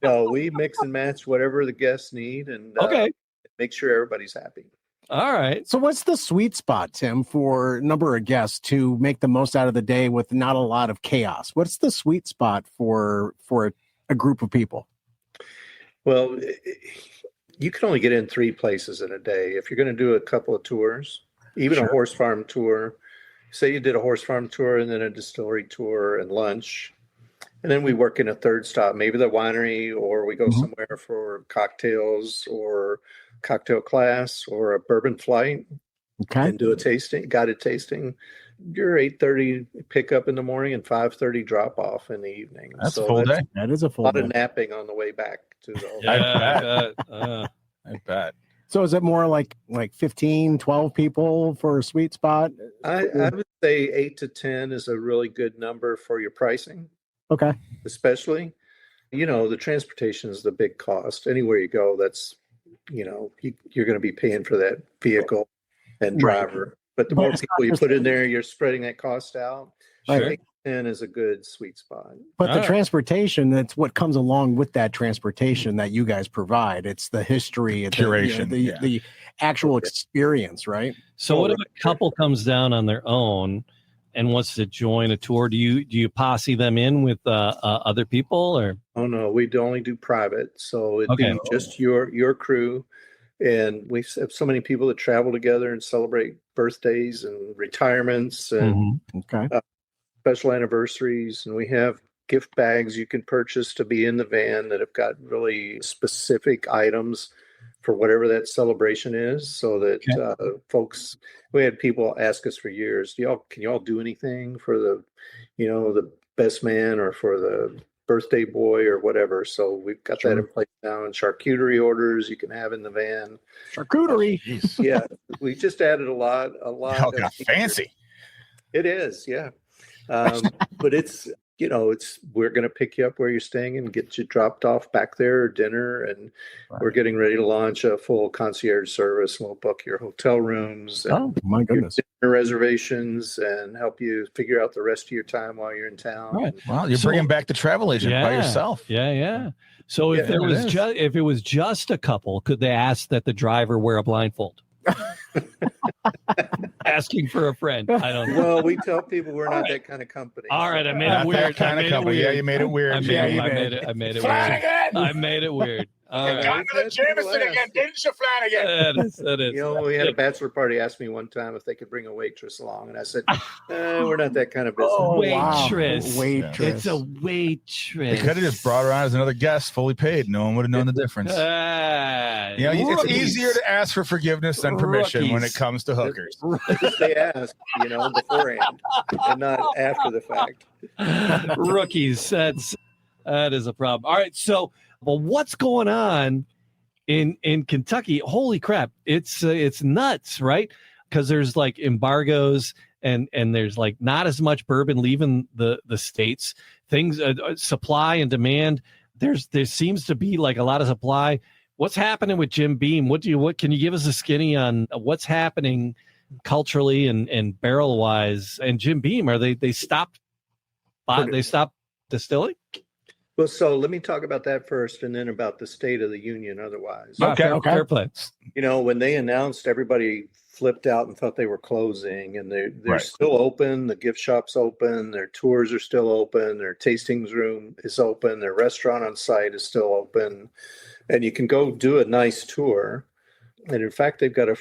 Speaker 6: No, we mix and match whatever the guests need and make sure everybody's happy.
Speaker 2: All right.
Speaker 3: So what's the sweet spot, Tim, for number of guests to make the most out of the day with not a lot of chaos? What's the sweet spot for a group of people?
Speaker 6: Well, you can only get in 3 places in a day. If you're going to do a couple of tours, even a horse farm tour, say you did a horse farm tour and then a distillery tour and lunch, and then we work in a third stop, maybe the winery, or we go somewhere for cocktails or cocktail class or a bourbon flight and do a guided tasting. Your 8:30 pickup in the morning and 5:30 drop off in the evening.
Speaker 4: That's a full day.
Speaker 3: That is a full day.
Speaker 6: A lot of napping on the way back to the hotel.
Speaker 4: I bet.
Speaker 3: So is it more like 15, 12 people for a sweet spot?
Speaker 6: I would say 8 to 10 is a really good number for your pricing.
Speaker 3: Okay.
Speaker 6: Especially, the transportation is the big cost. Anywhere you go, that's, you're going to be paying for that vehicle and driver. Right. But the more people you put in there, you're spreading that cost out.
Speaker 3: Sure.
Speaker 6: I think 10 is a good sweet spot.
Speaker 3: But the transportation, that's what comes along with that transportation that you guys provide. It's the history,
Speaker 4: curation,
Speaker 3: the actual experience, right?
Speaker 2: So what if a couple comes down on their own and wants to join a tour? Do you posse them in with other people, or?
Speaker 6: Oh no, we'd only do private. So it'd be just your crew. And we have so many people that travel together and celebrate birthdays and retirements and special anniversaries. And we have gift bags you can purchase to be in the van that have got really specific items for whatever that celebration is, so that folks, we had people ask us for years, can you all do anything for the, the best man or for the birthday boy or whatever? So we've got that in place now, and charcuterie orders you can have in the van.
Speaker 3: Charcuterie.
Speaker 6: Yeah. We just added a lot.
Speaker 4: Oh, fancy.
Speaker 6: It is. Yeah. But it's, we're going to pick you up where you're staying and get you dropped off back there or dinner. And we're getting ready to launch a full concierge service. We'll book your hotel rooms. And
Speaker 3: my goodness.
Speaker 6: Dinner reservations and help you figure out the rest of your time while you're in town.
Speaker 4: Right. Well, you're bringing back the travel agent by yourself.
Speaker 2: Yeah. So if it was just a couple, could they ask that the driver wear a blindfold? Asking for a friend. I don't know.
Speaker 6: Well, we tell people we're not that kind of company.
Speaker 2: All right, I made it weird.
Speaker 4: Kind of company. Yeah, you made it weird.
Speaker 2: I made it weird. I made it weird.
Speaker 5: Got to the Jameson again, didn't you, Flanagan?
Speaker 2: That is.
Speaker 6: We had a bachelor party ask me one time if they could bring a waitress along, and I said, we're not that kind of business.
Speaker 2: Waitress.
Speaker 3: Wow. Waitress.
Speaker 2: It's a waitress.
Speaker 4: They could have just brought her on as another guest, fully paid. No one would have known the difference. It's easier to ask for forgiveness than permission when it comes to hookers.
Speaker 6: They ask, beforehand and not after the fact.
Speaker 2: Rookies. That is a problem. All right, so. Well, what's going on in Kentucky? Holy crap. It's nuts, right? Because there's like embargoes and there's like not as much bourbon leaving the states. Things, supply and demand. There seems to be like a lot of supply. What's happening with Jim Beam? What can you give us a skinny on what's happening culturally and barrel wise? And Jim Beam, are they stopped distilling?
Speaker 6: Well, so let me talk about that first, and then about the State of the Union otherwise.
Speaker 4: Okay.
Speaker 2: Fair play.
Speaker 6: You know, when they announced, everybody flipped out and thought they were closing, and they're
Speaker 4: Right.
Speaker 6: still open. The gift shop's open. Their tours are still open. Their tastings room is open. Their restaurant on site is still open. And you can go do a nice tour. And in fact, they've got a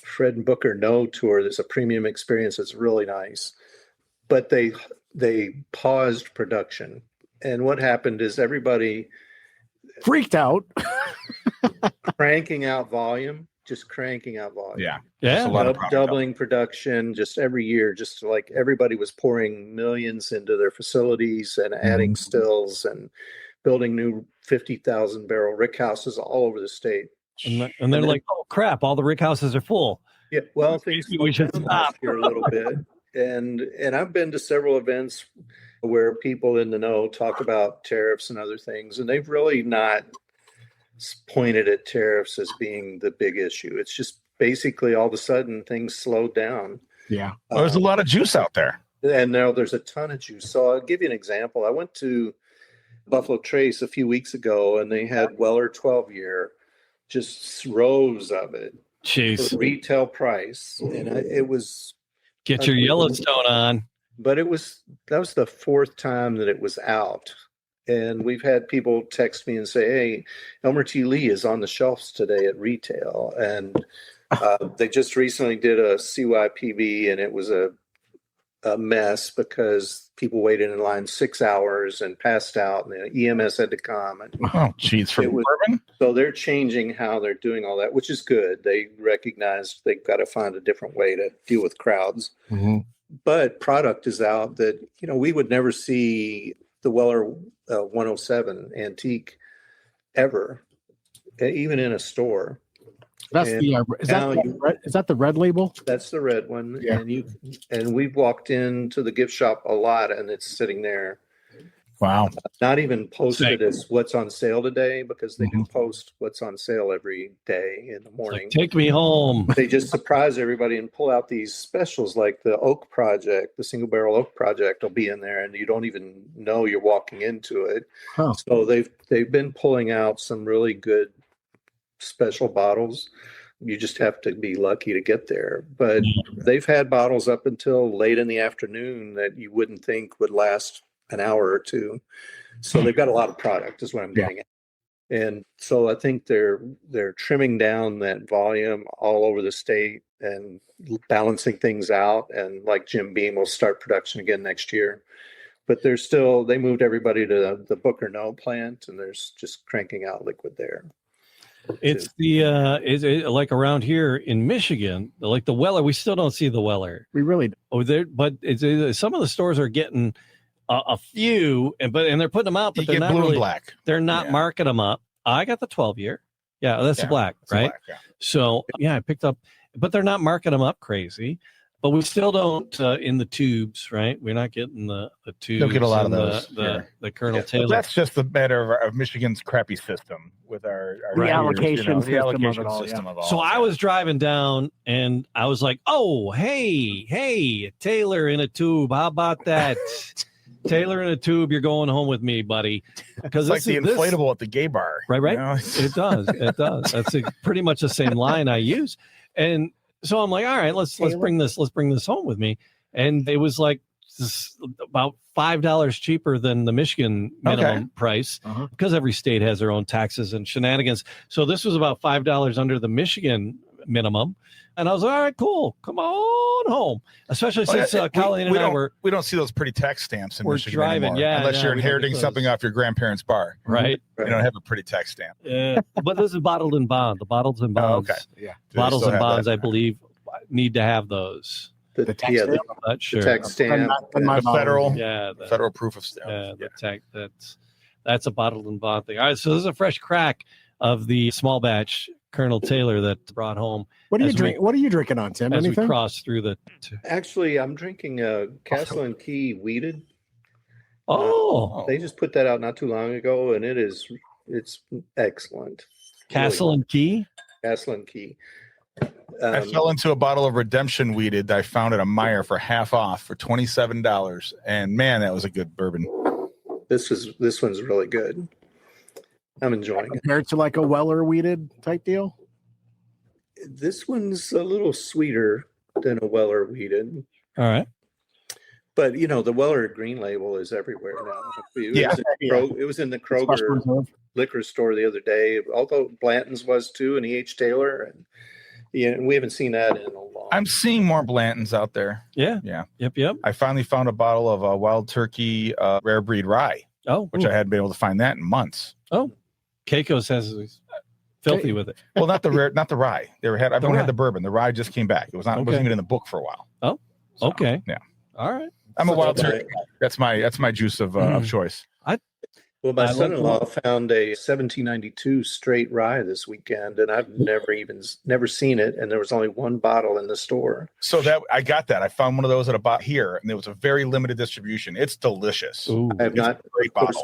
Speaker 6: Fred and Booker No tour that's a premium experience that's really nice. But they paused production. And what happened is everybody
Speaker 3: Freaked out.
Speaker 6: cranking out volume.
Speaker 4: Yeah.
Speaker 2: Yeah.
Speaker 4: a lot of product
Speaker 6: Doubling production just every year, just like everybody was pouring millions into their facilities and adding stills and building new 50,000 barrel rickhouses all over the state.
Speaker 2: And they're like, oh crap, all the rickhouses are full.
Speaker 6: Yeah, well, things
Speaker 2: We should
Speaker 6: slowed down
Speaker 2: stop.
Speaker 6: last year a little bit, and I've been to several events where people in the know talk about tariffs and other things, and they've really not pointed at tariffs as being the big issue. It's just basically all of a sudden things slowed down.
Speaker 3: Yeah.
Speaker 4: Well, there's a lot of juice out there.
Speaker 6: And now there's a ton of juice. So I'll give you an example. I went to Buffalo Trace a few weeks ago, and they had Weller 12-year, just rows of it
Speaker 2: Jeez.
Speaker 6: for retail price. And it was,
Speaker 2: Get your Yellowstone on.
Speaker 6: but that was the fourth time that it was out. And we've had people text me and say, hey, Elmer T. Lee is on the shelves today at retail. And they just recently did a CYPB, and it was a mess because people waited in line 6 hours and passed out, and the EMS had to come. And
Speaker 4: Oh, geez, for
Speaker 6: It was-
Speaker 4: bourbon?
Speaker 6: so they're changing how they're doing all that, which is good. They recognized they've got to find a different way to deal with crowds.
Speaker 3: Mm-hmm.
Speaker 6: But product is out that, you know, we would never see the Weller 107 antique ever, even in a store.
Speaker 3: That's
Speaker 6: And
Speaker 3: the
Speaker 6: now you-
Speaker 3: is that the red label?
Speaker 6: That's the red one.
Speaker 3: Yeah.
Speaker 6: And we've walked into the gift shop a lot, and it's sitting there,
Speaker 4: Wow.
Speaker 6: not even posted as what's on sale today, because they do post what's on sale every day in the morning.
Speaker 2: Like, take me home.
Speaker 6: They just surprise everybody and pull out these specials, like the Oak Project, the Single Barrel Oak Project will be in there, and you don't even know you're walking into it.
Speaker 3: Huh.
Speaker 6: So they've been pulling out some really good special bottles. You just have to be lucky to get there. But they've had bottles up until late in the afternoon that you wouldn't think would last an hour or two. So they've got a lot of product, is what I'm getting at. And so I think they're trimming down that volume all over the state and balancing things out. And like Jim Beam will start production again next year. But they moved everybody to the Booker No plant, and there's just cranking out liquid there.
Speaker 2: It's like around here in Michigan, like the Weller. We still don't see the Weller.
Speaker 3: We really
Speaker 2: But some of the stores are getting a few, and they're putting them out, but
Speaker 4: You
Speaker 2: they're
Speaker 4: get
Speaker 2: not
Speaker 4: blue
Speaker 2: really.
Speaker 4: and black.
Speaker 2: They're not
Speaker 4: Yeah.
Speaker 2: marking them up. I got the 12-year. Yeah, that's the
Speaker 4: Yeah,
Speaker 2: black,
Speaker 4: It's a
Speaker 2: right?
Speaker 4: black, yeah.
Speaker 2: So yeah, I picked up, but they're not marking them up crazy. But we still don't in the tubes, right? We're not getting the tubes.
Speaker 4: Don't get a lot of
Speaker 2: and
Speaker 4: those
Speaker 2: The
Speaker 4: here.
Speaker 2: Colonel
Speaker 4: But
Speaker 2: Taylor.
Speaker 4: that's just a matter of Michigan's crappy system with our
Speaker 3: The
Speaker 4: tiers,
Speaker 3: allocation
Speaker 4: the
Speaker 3: system of
Speaker 4: allocation
Speaker 3: it all,
Speaker 4: system of all.
Speaker 2: So I was driving down, and I was like, "Oh, hey, Taylor in a tube. How about that? Taylor in a tube. You're going home with me, buddy." Because
Speaker 4: it's like the inflatable at the gay bar,
Speaker 2: right?
Speaker 4: you know?
Speaker 2: It does. That's pretty much the same line I use, and so I'm like, "All right, let's bring this home with me." And it was like about $5 cheaper than the Michigan minimum price, because every state has their own taxes and shenanigans. So this was about $5 under the Michigan minimum. And I was like, all right, cool. Come on home. Especially since Colleen and I
Speaker 4: we don't see those pretty tax stamps in
Speaker 2: we're
Speaker 4: Michigan
Speaker 2: driving,
Speaker 4: anymore,
Speaker 2: yeah,
Speaker 4: unless
Speaker 2: no,
Speaker 4: you're
Speaker 2: we don't get
Speaker 4: inheriting
Speaker 2: those.
Speaker 4: something off your grandparents' bar.
Speaker 2: right.
Speaker 4: You don't have a pretty tax stamp.
Speaker 2: But this is bottled in bond. The bottles and bonds.
Speaker 4: okay.
Speaker 3: Yeah.
Speaker 4: Do they
Speaker 2: Bottles
Speaker 4: still
Speaker 2: and
Speaker 4: have
Speaker 2: bonds,
Speaker 4: that?
Speaker 2: I believe, need to have those.
Speaker 6: The
Speaker 3: tax
Speaker 6: yeah,
Speaker 3: stamp?
Speaker 2: I'm not sure.
Speaker 6: the tax stamp.
Speaker 3: My
Speaker 4: The federal,
Speaker 2: Yeah.
Speaker 4: federal proof of stamp.
Speaker 2: The tech that's a bottled and bond thing. All right, so this is a fresh crack of the small batch Colonel Taylor that brought home.
Speaker 3: What are you drink? What are you drinking on, Tim?
Speaker 2: As
Speaker 3: Anything?
Speaker 2: we cross through the.
Speaker 6: Actually, I'm drinking a Castle and Key Wheated. They just put that out not too long ago, and it's excellent.
Speaker 2: Castle and Key.
Speaker 6: Castle and Key.
Speaker 4: I fell into a bottle of Redemption Wheated that I found at a Meijer for half off for $27, and man, that was a good bourbon.
Speaker 6: This one's really good. I'm enjoying it.
Speaker 3: Compared to like a Weller Wheated type deal?
Speaker 6: This one's a little sweeter than a Weller Wheated.
Speaker 2: All right.
Speaker 6: But, the Weller Green Label is everywhere now. It was in the Kroger liquor store the other day, although Blanton's was too, and E.H. Taylor. And we haven't seen that in a long time.
Speaker 4: I'm seeing more Blantons out there.
Speaker 2: Yeah. Yep.
Speaker 4: I finally found a bottle of Wild Turkey Rare Breed Rye. Which I hadn't been able to find that in months.
Speaker 2: Keiko's has filthy with it.
Speaker 4: Well, not the rye. I've only had the bourbon. The rye just came back. It wasn't even in the book for a while.
Speaker 2: Oh, okay.
Speaker 4: Yeah.
Speaker 2: All right.
Speaker 4: I'm a Wild Turkey. That's my juice of choice.
Speaker 6: Well, my son-in-law found a 1792 straight rye this weekend, and I've never seen it, and there was only one bottle in the store.
Speaker 4: So I got that. I found one of those at a bot here, and it was a very limited distribution. It's delicious.
Speaker 6: I have not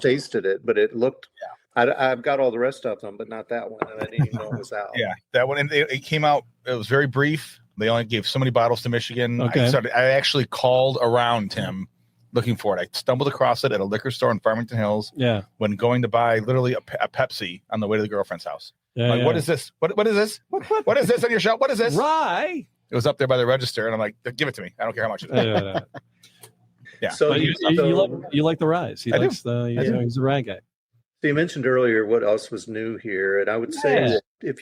Speaker 6: tasted it, but it looked. I've got all the rest of them, but not that one, and I didn't even know it was out.
Speaker 4: Yeah, that one, and it came out. It was very brief. They only gave so many bottles to Michigan.
Speaker 2: Okay.
Speaker 4: I actually called around, Tim, looking for it. I stumbled across it at a liquor store in Farmington Hills.
Speaker 2: Yeah.
Speaker 4: When going to buy literally a Pepsi on the way to the girlfriend's house.
Speaker 2: Yeah,
Speaker 4: What is this? What is this? What is this on your shelf? What is this?
Speaker 2: Rye.
Speaker 4: It was up there by the register, and I'm like, give it to me. I don't care how much it is. Yeah.
Speaker 6: So
Speaker 2: you like the ryes. He's a rye guy.
Speaker 6: So you mentioned earlier what else was new here, and I would say that if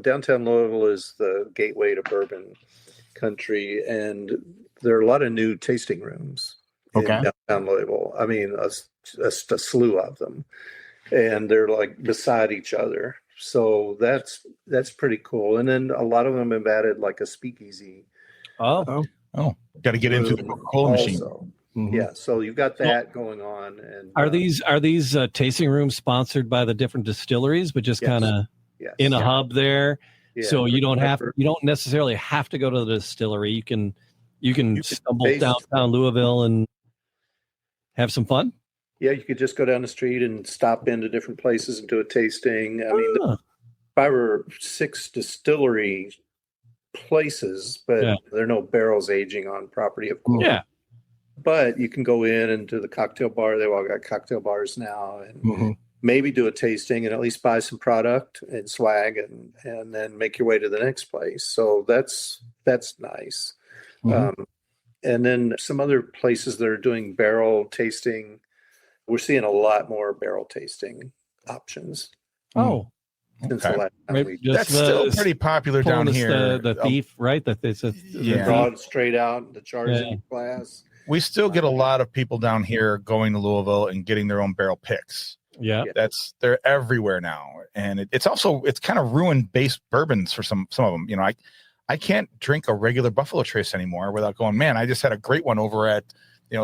Speaker 6: downtown Louisville is the gateway to bourbon country, and there are a lot of new tasting rooms in downtown Louisville. I mean, a slew of them, and they're like beside each other. So that's pretty cool. And then a lot of them have added like a speakeasy.
Speaker 4: Oh! Got to get into the Coca-Cola machine.
Speaker 6: Mm-hmm. Yeah, so you've got that going on. And
Speaker 2: are these tasting rooms sponsored by the different distilleries, but just kind of in a hub there? Yeah, so you don't necessarily have to go to the distillery. You can stumble downtown Louisville and have some fun.
Speaker 6: Yeah, you could just go down the street and stop into different places and do a tasting. I mean, 5 or 6 distillery places, but there are no barrels aging on property, of course.
Speaker 2: Yeah.
Speaker 6: But you can go in and do the cocktail bar. They've all got cocktail bars now, and maybe do a tasting and at least buy some product and swag, and then make your way to the next place. So that's nice. And then some other places that are doing barrel tasting, we're seeing a lot more barrel tasting options.
Speaker 2: Oh,
Speaker 6: since the last time
Speaker 4: that's still pretty popular down here.
Speaker 2: The thief, right? That it's
Speaker 6: draw it straight out, the jars in glass.
Speaker 4: We still get a lot of people down here going to Louisville and getting their own barrel picks.
Speaker 2: Yeah,
Speaker 4: they're everywhere now, and it's kind of ruined base bourbons for some of them. I can't drink a regular Buffalo Trace anymore without going, man, I just had a great one over at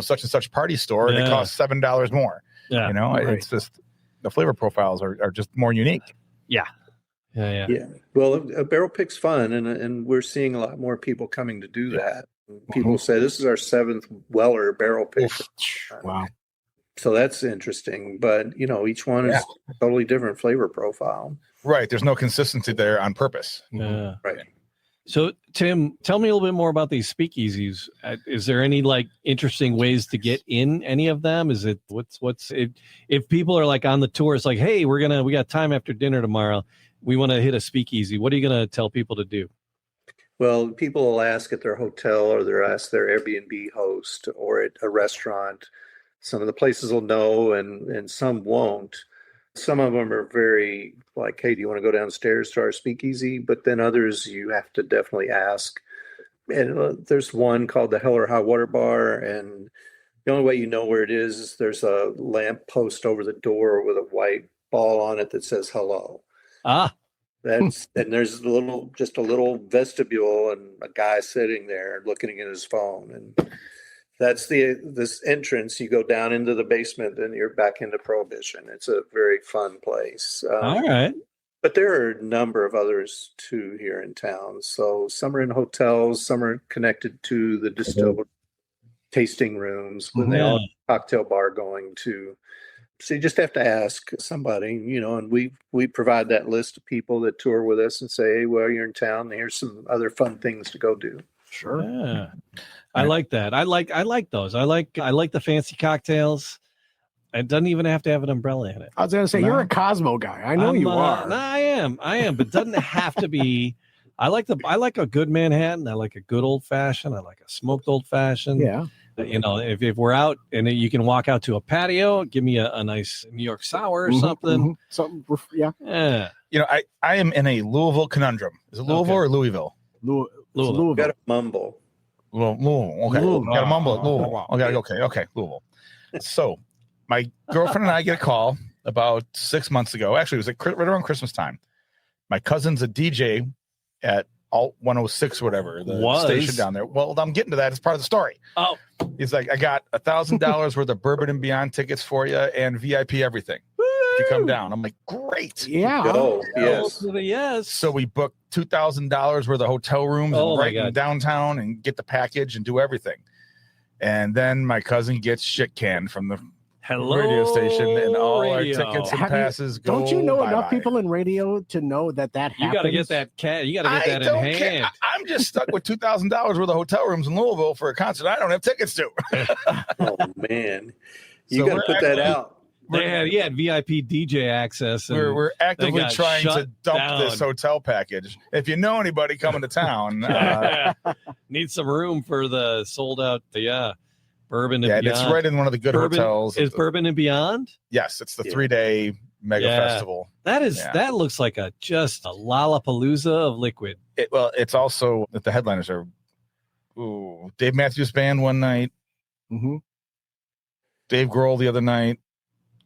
Speaker 4: such and such party store, and it costs $7 more.
Speaker 2: Yeah,
Speaker 4: it's just the flavor profiles are just more unique.
Speaker 2: Yeah.
Speaker 6: Well, a barrel pick's fun, and we're seeing a lot more people coming to do that. People say this is our 7th Weller barrel pick.
Speaker 3: Wow.
Speaker 6: So that's interesting, but each one is totally different flavor profile.
Speaker 4: Right. There's no consistency there on purpose.
Speaker 2: Yeah.
Speaker 6: Right.
Speaker 2: So Tim, tell me a little bit more about these speakeasies. Is there any interesting ways to get in any of them? Is it if people are on the tour, it's like, hey, we got time after dinner tomorrow. We want to hit a speakeasy. What are you going to tell people to do?
Speaker 6: Well, people will ask at their hotel, or they'll ask their Airbnb host, or at a restaurant. Some of the places will know, and some won't. Some of them are very hey, do you want to go downstairs to our speakeasy? But then others, you have to definitely ask. And there's one called the Hell or High Water Bar, and the only way you know where it is there's a lamp post over the door with a white ball on it that says hello. And there's just a little vestibule and a guy sitting there looking at his phone, and that's this entrance. You go down into the basement and you're back into Prohibition. It's a very fun place.
Speaker 2: All right.
Speaker 6: But there are a number of others too here in town. So some are in hotels, some are connected to the distillery tasting rooms when they all have a cocktail bar going to. So you just have to ask somebody, and we provide that list of people that tour with us and say, hey, well, you're in town. Here's some other fun things to go do.
Speaker 3: Sure.
Speaker 2: Yeah. I like that. I like those. I like the fancy cocktails. It doesn't even have to have an umbrella in it.
Speaker 3: I was going to say, you're a Cosmo guy. I know you are.
Speaker 2: No, I am, but it doesn't have to be. I like a good Manhattan. I like a good old fashioned. I like a smoked old fashioned.
Speaker 3: Yeah.
Speaker 2: If we're out and you can walk out to a patio, give me a nice New York sour or something.
Speaker 3: Yeah.
Speaker 4: I am in a Louisville conundrum. Is it Louisville or Louisville?
Speaker 3: Louisville.
Speaker 6: Got to mumble.
Speaker 4: Louisville. Okay. Got to mumble it. Louisville. Okay. Louisville. So my girlfriend and I get a call about 6 months ago. Actually, it was like right around Christmas time. My cousin's a DJ at Alt 106 or whatever, the station down there. Well, I'm getting to that. It's part of the story.
Speaker 2: Oh.
Speaker 4: He's like, I got $1,000 worth of Bourbon and Beyond tickets for you and VIP everything. If you come down. I'm like, great.
Speaker 3: Yeah.
Speaker 6: Go.
Speaker 2: Yes.
Speaker 4: So we booked $2,000 worth of hotel rooms in downtown and get the package and do everything. And then my cousin gets shit canned from the radio station, and all our tickets and passes go.
Speaker 3: Don't you know enough people in radio to know that happens?
Speaker 2: You got to get that You got to get that in hand.
Speaker 4: I'm just stuck with $2,000 worth of hotel rooms in Louisville for a concert I don't have tickets to.
Speaker 6: Oh man, you got to put that out.
Speaker 2: They had VIP DJ access. And
Speaker 4: we're actively trying to dump this hotel package. If you know anybody coming to town,
Speaker 2: need some room for the sold out. Bourbon and Beyond.
Speaker 4: It's right in one of the good hotels.
Speaker 2: Is Bourbon and Beyond?
Speaker 4: Yes, it's the 3-day mega festival.
Speaker 2: That looks like just a Lollapalooza of liquid.
Speaker 4: It's also that the headliners are Dave Matthews Band one night, Dave Grohl the other night,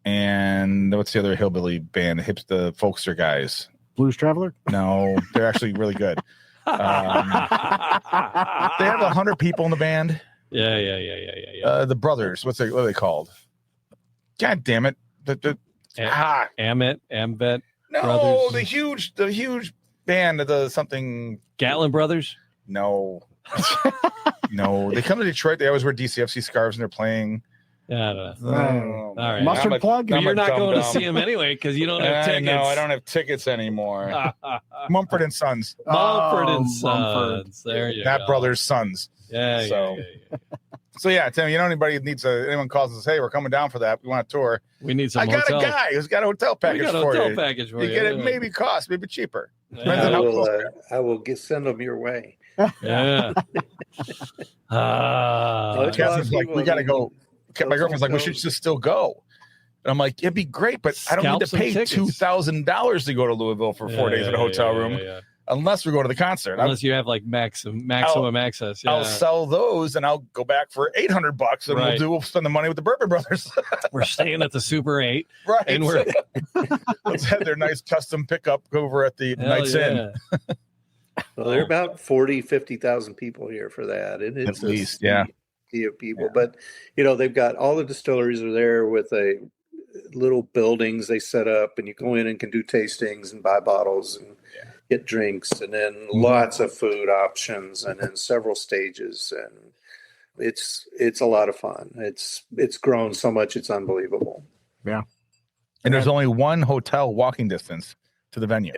Speaker 4: and what's the other hillbilly band? The Folkster guys.
Speaker 3: Blues Traveler?
Speaker 4: No, they're actually really good. They have 100 people in the band.
Speaker 2: Yeah.
Speaker 4: The brothers. What are they called? God damn it!
Speaker 2: Amvet.
Speaker 4: No,
Speaker 2: brothers.
Speaker 4: the huge band of the something.
Speaker 2: Gatlin Brothers.
Speaker 4: No, no. They come to Detroit. They always wear DCFC scarves and they're playing.
Speaker 2: Yeah, I don't know. All right.
Speaker 3: Mustard plug.
Speaker 2: You're not going to see them anyway because you don't have tickets.
Speaker 4: No, I don't have tickets anymore. Mumford and Sons.
Speaker 2: Mumford and Sons. There you go.
Speaker 4: Not brothers, sons.
Speaker 2: Yeah.
Speaker 4: So Tim, anybody needs anyone calls and says, hey, we're coming down for that. We want a tour.
Speaker 2: We need some.
Speaker 4: I got a guy who's got a hotel package for you.
Speaker 2: You
Speaker 4: get it maybe cost, maybe cheaper.
Speaker 6: I will send them your way.
Speaker 2: Yeah.
Speaker 4: Catherine's like, we got to go. My girlfriend's like, we should just still go. And I'm like, it'd be great, but I don't need to pay $2,000 to go to Louisville for 4 days in a hotel room. Unless we go to the concert.
Speaker 2: Unless you have like maximum access. Yeah.
Speaker 4: I'll sell those and I'll go back for $800 and we'll spend the money with the Bourbon Brothers.
Speaker 2: We're staying at the Super 8.
Speaker 4: Right.
Speaker 2: And
Speaker 4: let's have their nice custom pickup over at the Night's Inn.
Speaker 6: Well, there are about 50,000 people here for that. It's
Speaker 4: at least, of
Speaker 6: people. But they've got all the distilleries are there with little buildings they set up, and you go in and can do tastings and buy bottles and get drinks, and then lots of food options, and then several stages, and it's a lot of fun. It's grown so much, it's unbelievable.
Speaker 3: Yeah.
Speaker 4: And there's only one hotel walking distance to the venue.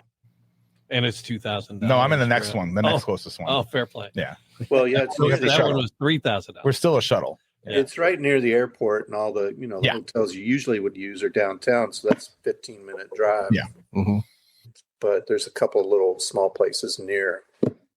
Speaker 2: And it's $2,000.
Speaker 4: No, I'm in the next one, the next closest one.
Speaker 2: Oh, fair play.
Speaker 4: Yeah.
Speaker 6: Well, yeah,
Speaker 2: that one was $3,000.
Speaker 4: We're still a shuttle.
Speaker 6: Yeah. It's right near the airport, and all the the hotels you usually would use are downtown, so that's a 15-minute drive.
Speaker 4: Yeah. Mm-hmm.
Speaker 6: But there's a couple of little small places near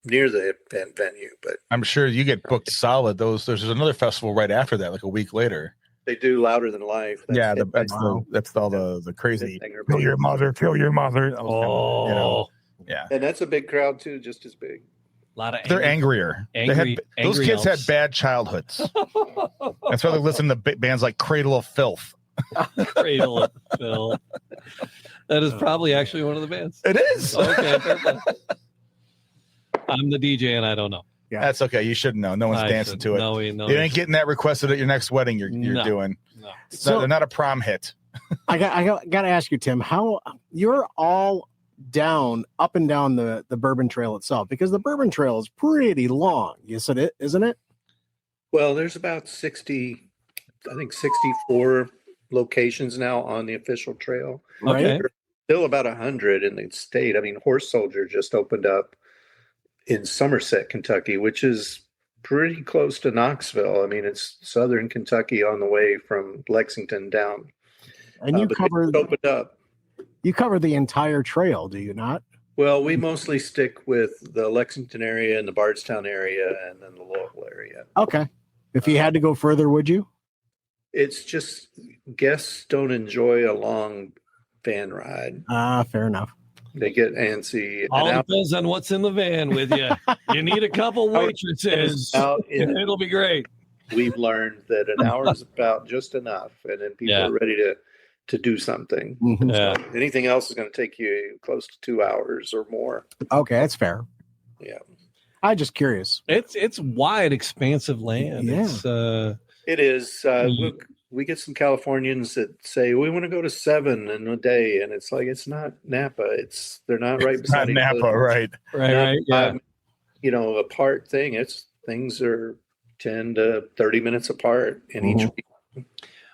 Speaker 6: the event venue. But I'm
Speaker 4: sure you get booked solid. There's another festival right after that, like a week later.
Speaker 6: They do Louder Than Life.
Speaker 4: That's all the crazy. Kill your mother.
Speaker 2: Oh.
Speaker 4: Yeah.
Speaker 6: And that's a big crowd too, just as big.
Speaker 4: They're angrier. Those kids had bad childhoods. That's why they listen to bands like Cradle of Filth.
Speaker 2: Cradle of Filth. That is probably actually one of the bands.
Speaker 4: It is.
Speaker 2: Okay. I'm the DJ and I don't know.
Speaker 4: Yeah, that's okay. You shouldn't know. No one's dancing to it.
Speaker 2: No,
Speaker 4: you ain't getting that requested at your next wedding. You're doing.
Speaker 3: No.
Speaker 4: They're not a prom hit.
Speaker 3: I got to ask you, Tim. How you're all up and down the Bourbon Trail itself? Because the Bourbon Trail is pretty long, isn't it?
Speaker 6: Well, there's about 64 locations now on the official trail.
Speaker 3: Right.
Speaker 6: There's still about 100 in the state. I mean, Horse Soldier just opened up in Somerset, Kentucky, which is pretty close to Knoxville. I mean, it's southern Kentucky on the way from Lexington down.
Speaker 3: And you
Speaker 6: opened up.
Speaker 3: You cover the entire trail, do you not?
Speaker 6: Well, we mostly stick with the Lexington area and the Bardstown area and then the Louisville area.
Speaker 3: Okay. If you had to go further, would you?
Speaker 6: It's just guests don't enjoy a long van ride.
Speaker 3: Fair enough.
Speaker 6: They get antsy.
Speaker 2: All depends on what's in the van with you. You need a couple waitresses. It'll be great.
Speaker 6: We've learned that an hour is about just enough, and then people are ready to do something.
Speaker 3: Mm-hmm.
Speaker 6: So anything else is going to take you close to 2 hours or more.
Speaker 3: Okay, that's fair.
Speaker 6: Yeah.
Speaker 3: I'm just curious.
Speaker 2: It's wide, expansive land.
Speaker 3: Yeah.
Speaker 6: It is. We get some Californians that say we want to go to 7 in a day, and it's like it's not Napa. They're not right beside
Speaker 4: not
Speaker 6: each
Speaker 4: Napa,
Speaker 6: other.
Speaker 4: right?
Speaker 6: Right.
Speaker 2: Yeah.
Speaker 6: Apart thing. Things are 10 to 30 minutes apart in each week.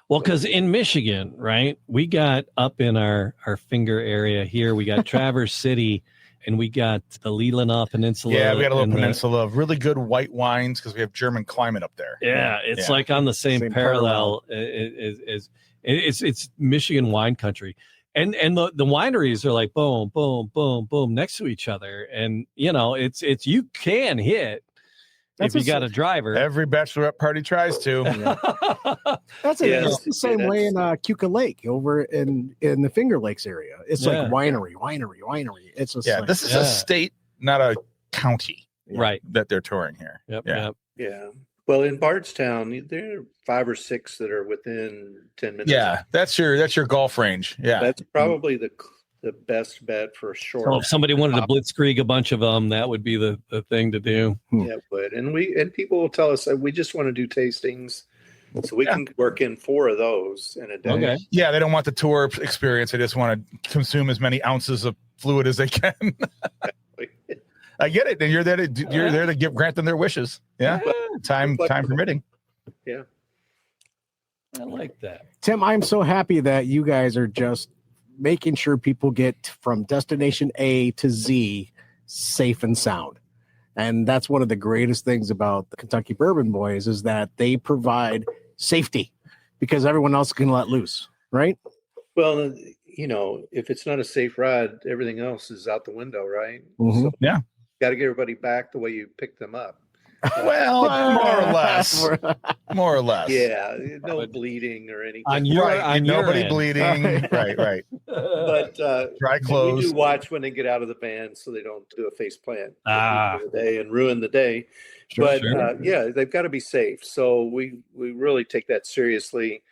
Speaker 2: Well, because in Michigan, right, we got up in our finger area here, we got Traverse City, and we got the Leelanau Peninsula.
Speaker 4: Yeah, we got a little peninsula of really good white wines because we have German climate up there.
Speaker 2: Yeah, it's like on the same parallel. It's Michigan wine country. And the wineries are like boom, boom, boom, boom next to each other. And, it's you can hit. If you got a driver.
Speaker 4: Every bachelorette party tries to.
Speaker 3: It's the same way in Cuca Lake over in the Finger Lakes area. It's like winery. It's just
Speaker 4: this is a state, not a county,
Speaker 2: right?
Speaker 4: That they're touring here.
Speaker 2: Yep.
Speaker 6: Yeah. Well, in Bardstown, there are 5 or 6 that are within 10 minutes.
Speaker 4: Yeah, that's your golf range. Yeah,
Speaker 6: that's probably the best bet for sure.
Speaker 2: So if somebody wanted to blitzkrieg a bunch of them, that would be the thing to do.
Speaker 6: Yeah, it would. And people will tell us that we just want to do tastings, so we can work in 4 of those in a day.
Speaker 2: Okay.
Speaker 4: Yeah, they don't want the tour experience. They just want to consume as many ounces of fluid as they can. I get it. And you're there to grant them their wishes. Yeah, time permitting.
Speaker 6: Yeah,
Speaker 2: I like that.
Speaker 3: Tim, I'm so happy that you guys are just making sure people get from destination A to Z safe and sound. And that's one of the greatest things about the Kentucky Bourbon Boys is that they provide safety because everyone else can let loose, right?
Speaker 6: Well, if it's not a safe ride, everything else is out the window, right?
Speaker 3: Mm-hmm.
Speaker 6: So
Speaker 4: yeah.
Speaker 6: Got to get everybody back the way you picked them up.
Speaker 4: Well, more or less.
Speaker 6: Yeah, no bleeding or anything.
Speaker 4: Nobody
Speaker 2: end.
Speaker 4: bleeding. Right.
Speaker 6: But
Speaker 4: dry clothes.
Speaker 6: We do watch when they get out of the van so they don't do a face plant the day and ruin the day.
Speaker 2: Sure.
Speaker 6: They've got to be safe. So we really take that seriously.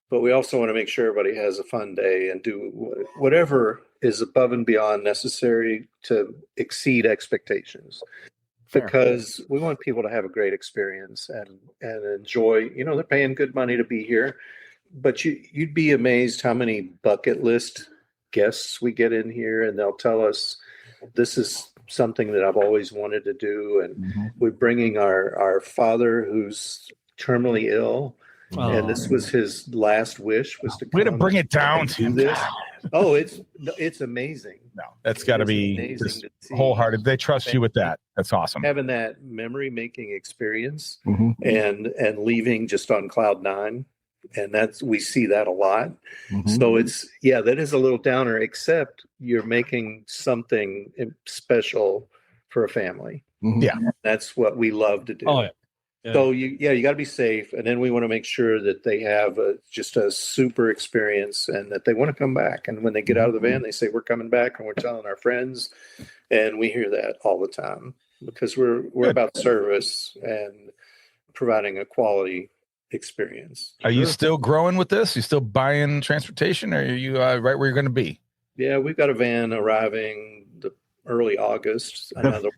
Speaker 6: But we also want to make sure everybody has a fun day and do whatever is above and beyond necessary to exceed expectations. Because we want people to have a great experience and enjoy, they're paying good money to be here, but you'd be amazed how many bucket list guests we get in here, and they'll tell us, this is something that I've always wanted to do. And we're bringing our father who's terminally ill. And this was his last wish was to
Speaker 4: way to bring it down to
Speaker 6: this. Oh, it's amazing.
Speaker 4: No, that's got to be just wholehearted. They trust you with that. That's awesome.
Speaker 6: Having that memory making experience and leaving just on cloud 9. And we see that a lot. So that is a little downer, except you're making something special for a family.
Speaker 4: Yeah.
Speaker 6: That's what we love to do.
Speaker 2: Oh, yeah. Yeah.
Speaker 6: So you got to be safe, and then we want to make sure that they have just a super experience and that they want to come back. And when they get out of the van, they say, "We're coming back," and we're telling our friends, and we hear that all the time because we're about service and providing a quality experience.
Speaker 4: Are you still growing with this? You still buying transportation, or are you right where you're going to be?
Speaker 6: Yeah, we've got a van arriving the early August. Another.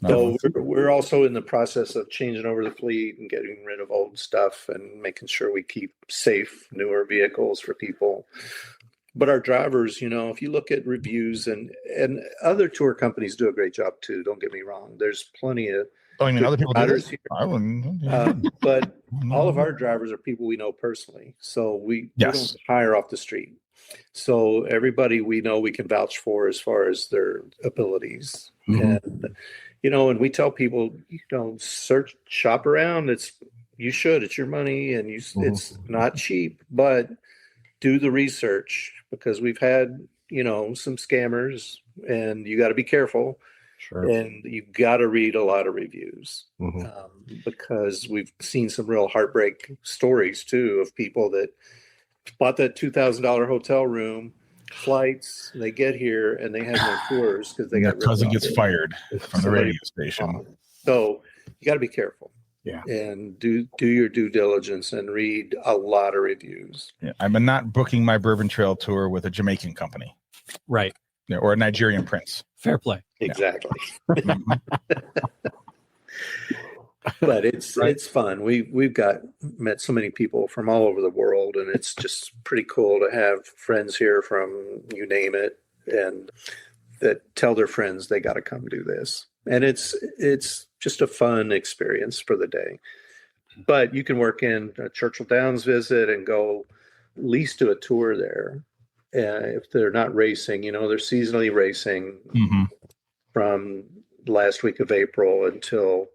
Speaker 6: So we're also in the process of changing over the fleet and getting rid of old stuff and making sure we keep safe, newer vehicles for people. But our drivers, if you look at reviews and other tour companies do a great job too. Don't get me wrong. There's plenty of
Speaker 4: other people do this?
Speaker 6: here.
Speaker 4: I wouldn't.
Speaker 6: But all of our drivers are people we know personally. So we don't hire off the street. So everybody we know we can vouch for as far as their abilities. And, and we tell people, shop around. It's your money and it's not cheap, but do the research because we've had, some scammers and you got to be careful.
Speaker 3: Sure.
Speaker 6: And you've got to read a lot of reviews because we've seen some real heartbreak stories too of people that bought that $2,000 hotel room, flights, they get here and they have no tours because they got
Speaker 4: cousin gets fired from the radio station.
Speaker 6: So you got to be careful.
Speaker 3: Yeah.
Speaker 6: And do your due diligence and read a lot of reviews.
Speaker 4: Yeah. I'm not booking my Bourbon Trail tour with a Jamaican company.
Speaker 2: Right.
Speaker 4: Yeah, or a Nigerian prince.
Speaker 2: Fair play.
Speaker 6: Exactly. But it's fun. We've met so many people from all over the world, and it's just pretty cool to have friends here from you name it, and that tell their friends they got to come do this. And it's just a fun experience for the day. But you can work in a Churchill Downs visit and go at least do a tour there. If they're not racing, they're seasonally racing from last week of April until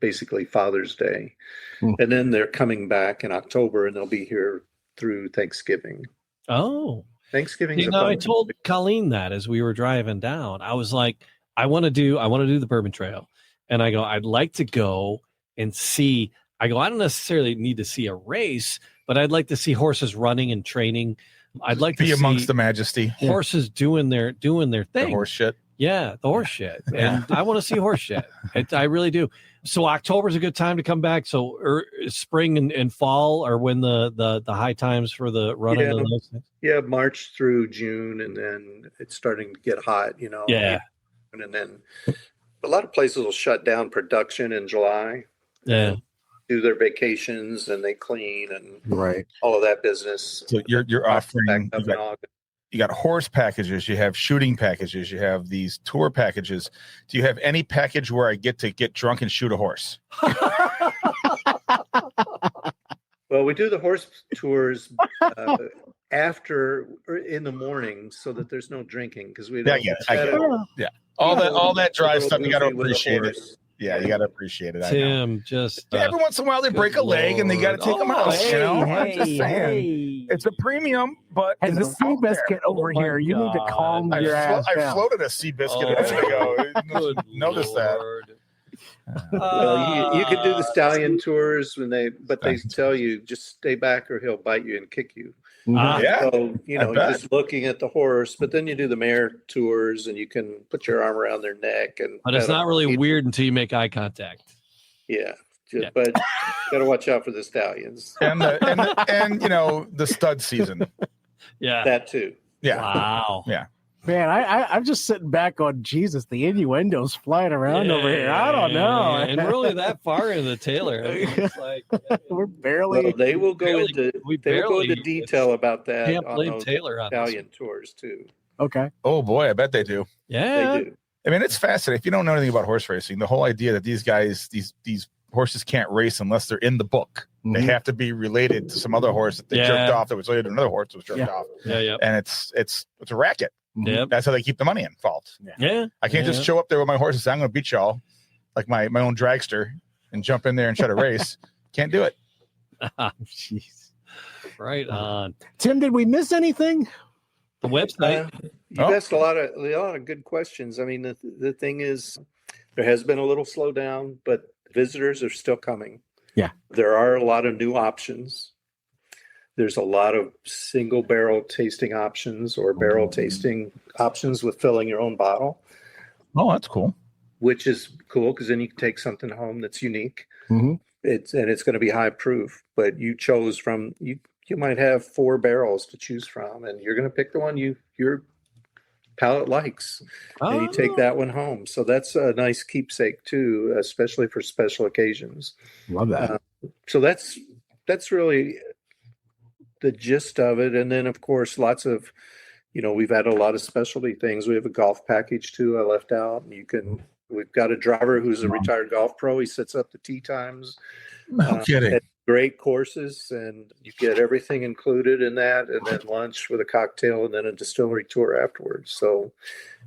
Speaker 6: basically Father's Day. And then they're coming back in October and they'll be here through Thanksgiving.
Speaker 2: Oh,
Speaker 6: Thanksgiving.
Speaker 2: I told Colleen that as we were driving down, I was like, I want to do the Bourbon Trail. And I go, I'd like to go and see, I don't necessarily need to see a race, but I'd like to see horses running and training. I'd like to
Speaker 4: be
Speaker 2: see
Speaker 4: amongst the majesty.
Speaker 2: Horses doing their thing.
Speaker 4: The horse shit.
Speaker 2: Yeah, the horse shit. And I want to see horse shit. I really do. So October's a good time to come back. So spring and fall are when the high times for the running of those things.
Speaker 6: Yeah, March through June, and then it's starting to get hot,
Speaker 2: Yeah.
Speaker 6: And then a lot of places will shut down production in July.
Speaker 2: Yeah.
Speaker 6: Do their vacations and they clean and all of that business.
Speaker 4: So you're offering you got horse packages, you have shooting packages, you have these tour packages. Do you have any package where I get to get drunk and shoot a horse?
Speaker 6: Well, we do the horse tours after or in the morning so that there's no drinking because we don't.
Speaker 4: I get it. Yeah, all that dry stuff, you got to appreciate it. Yeah, you got to appreciate it.
Speaker 2: Tim, just
Speaker 4: every once in a while they break a leg and they got to take them out. I'm just saying, it's a premium, but
Speaker 3: and the sea biscuit over here. You need to calm your ass down.
Speaker 4: I floated a sea biscuit a minute ago. Notice that.
Speaker 6: Well, you could do the stallion tours they tell you just stay back or he'll bite you and kick you. So you're just looking at the horse, but then you do the mare tours and you can put your arm around their neck
Speaker 2: but it's not really weird until you make eye contact.
Speaker 6: But you gotta watch out for the stallions
Speaker 4: and the stud season.
Speaker 6: That too.
Speaker 2: Wow.
Speaker 3: Man, I'm just sitting back on Jesus. The innuendos flying around over here. I don't know,
Speaker 2: and really that far into the Taylor, it's like
Speaker 3: we're barely.
Speaker 6: Well, they will go into detail about that.
Speaker 2: Can't
Speaker 6: on
Speaker 2: blame
Speaker 6: those
Speaker 2: Taylor on
Speaker 6: Italian tours too.
Speaker 3: Okay.
Speaker 4: Oh boy, I bet they do.
Speaker 2: Yeah,
Speaker 6: they do.
Speaker 4: I mean, it's fascinating. If you don't know anything about horse racing, the whole idea that these guys, these horses can't race unless they're in the book. They have to be related to some other horse that they jerked off that was related to another horse that was jerked off. And it's a racket.
Speaker 2: Yep.
Speaker 4: That's how they keep the money involved. I can't just show up there with my horses. I'm going to beat y'all like my own dragster and jump in there and try to race. Can't do it.
Speaker 2: Jeez. Right on.
Speaker 3: Tim, did we miss anything?
Speaker 2: The website.
Speaker 6: You asked a lot of good questions. I mean, the thing is, there has been a little slowdown, but visitors are still coming.
Speaker 3: Yeah.
Speaker 6: There are a lot of new options. There's a lot of single barrel tasting options or barrel tasting options with filling your own bottle.
Speaker 4: Oh, that's cool.
Speaker 6: Which is cool because then you can take something home that's unique.
Speaker 3: Mm-hmm.
Speaker 6: It's going to be high proof, but you chose from you might have 4 barrels to choose from, and you're going to pick the one your palate likes, and you take that one home. So that's a nice keepsake too, especially for special occasions.
Speaker 3: Love that.
Speaker 6: So that's really the gist of it. And then of course lots of we've had a lot of specialty things. We have a golf package too. I left out. We've got a driver who's a retired golf pro. He sets up the tee times.
Speaker 4: No kidding.
Speaker 6: Great courses, and you get everything included in that, and then lunch with a cocktail, and then a distillery tour afterwards. So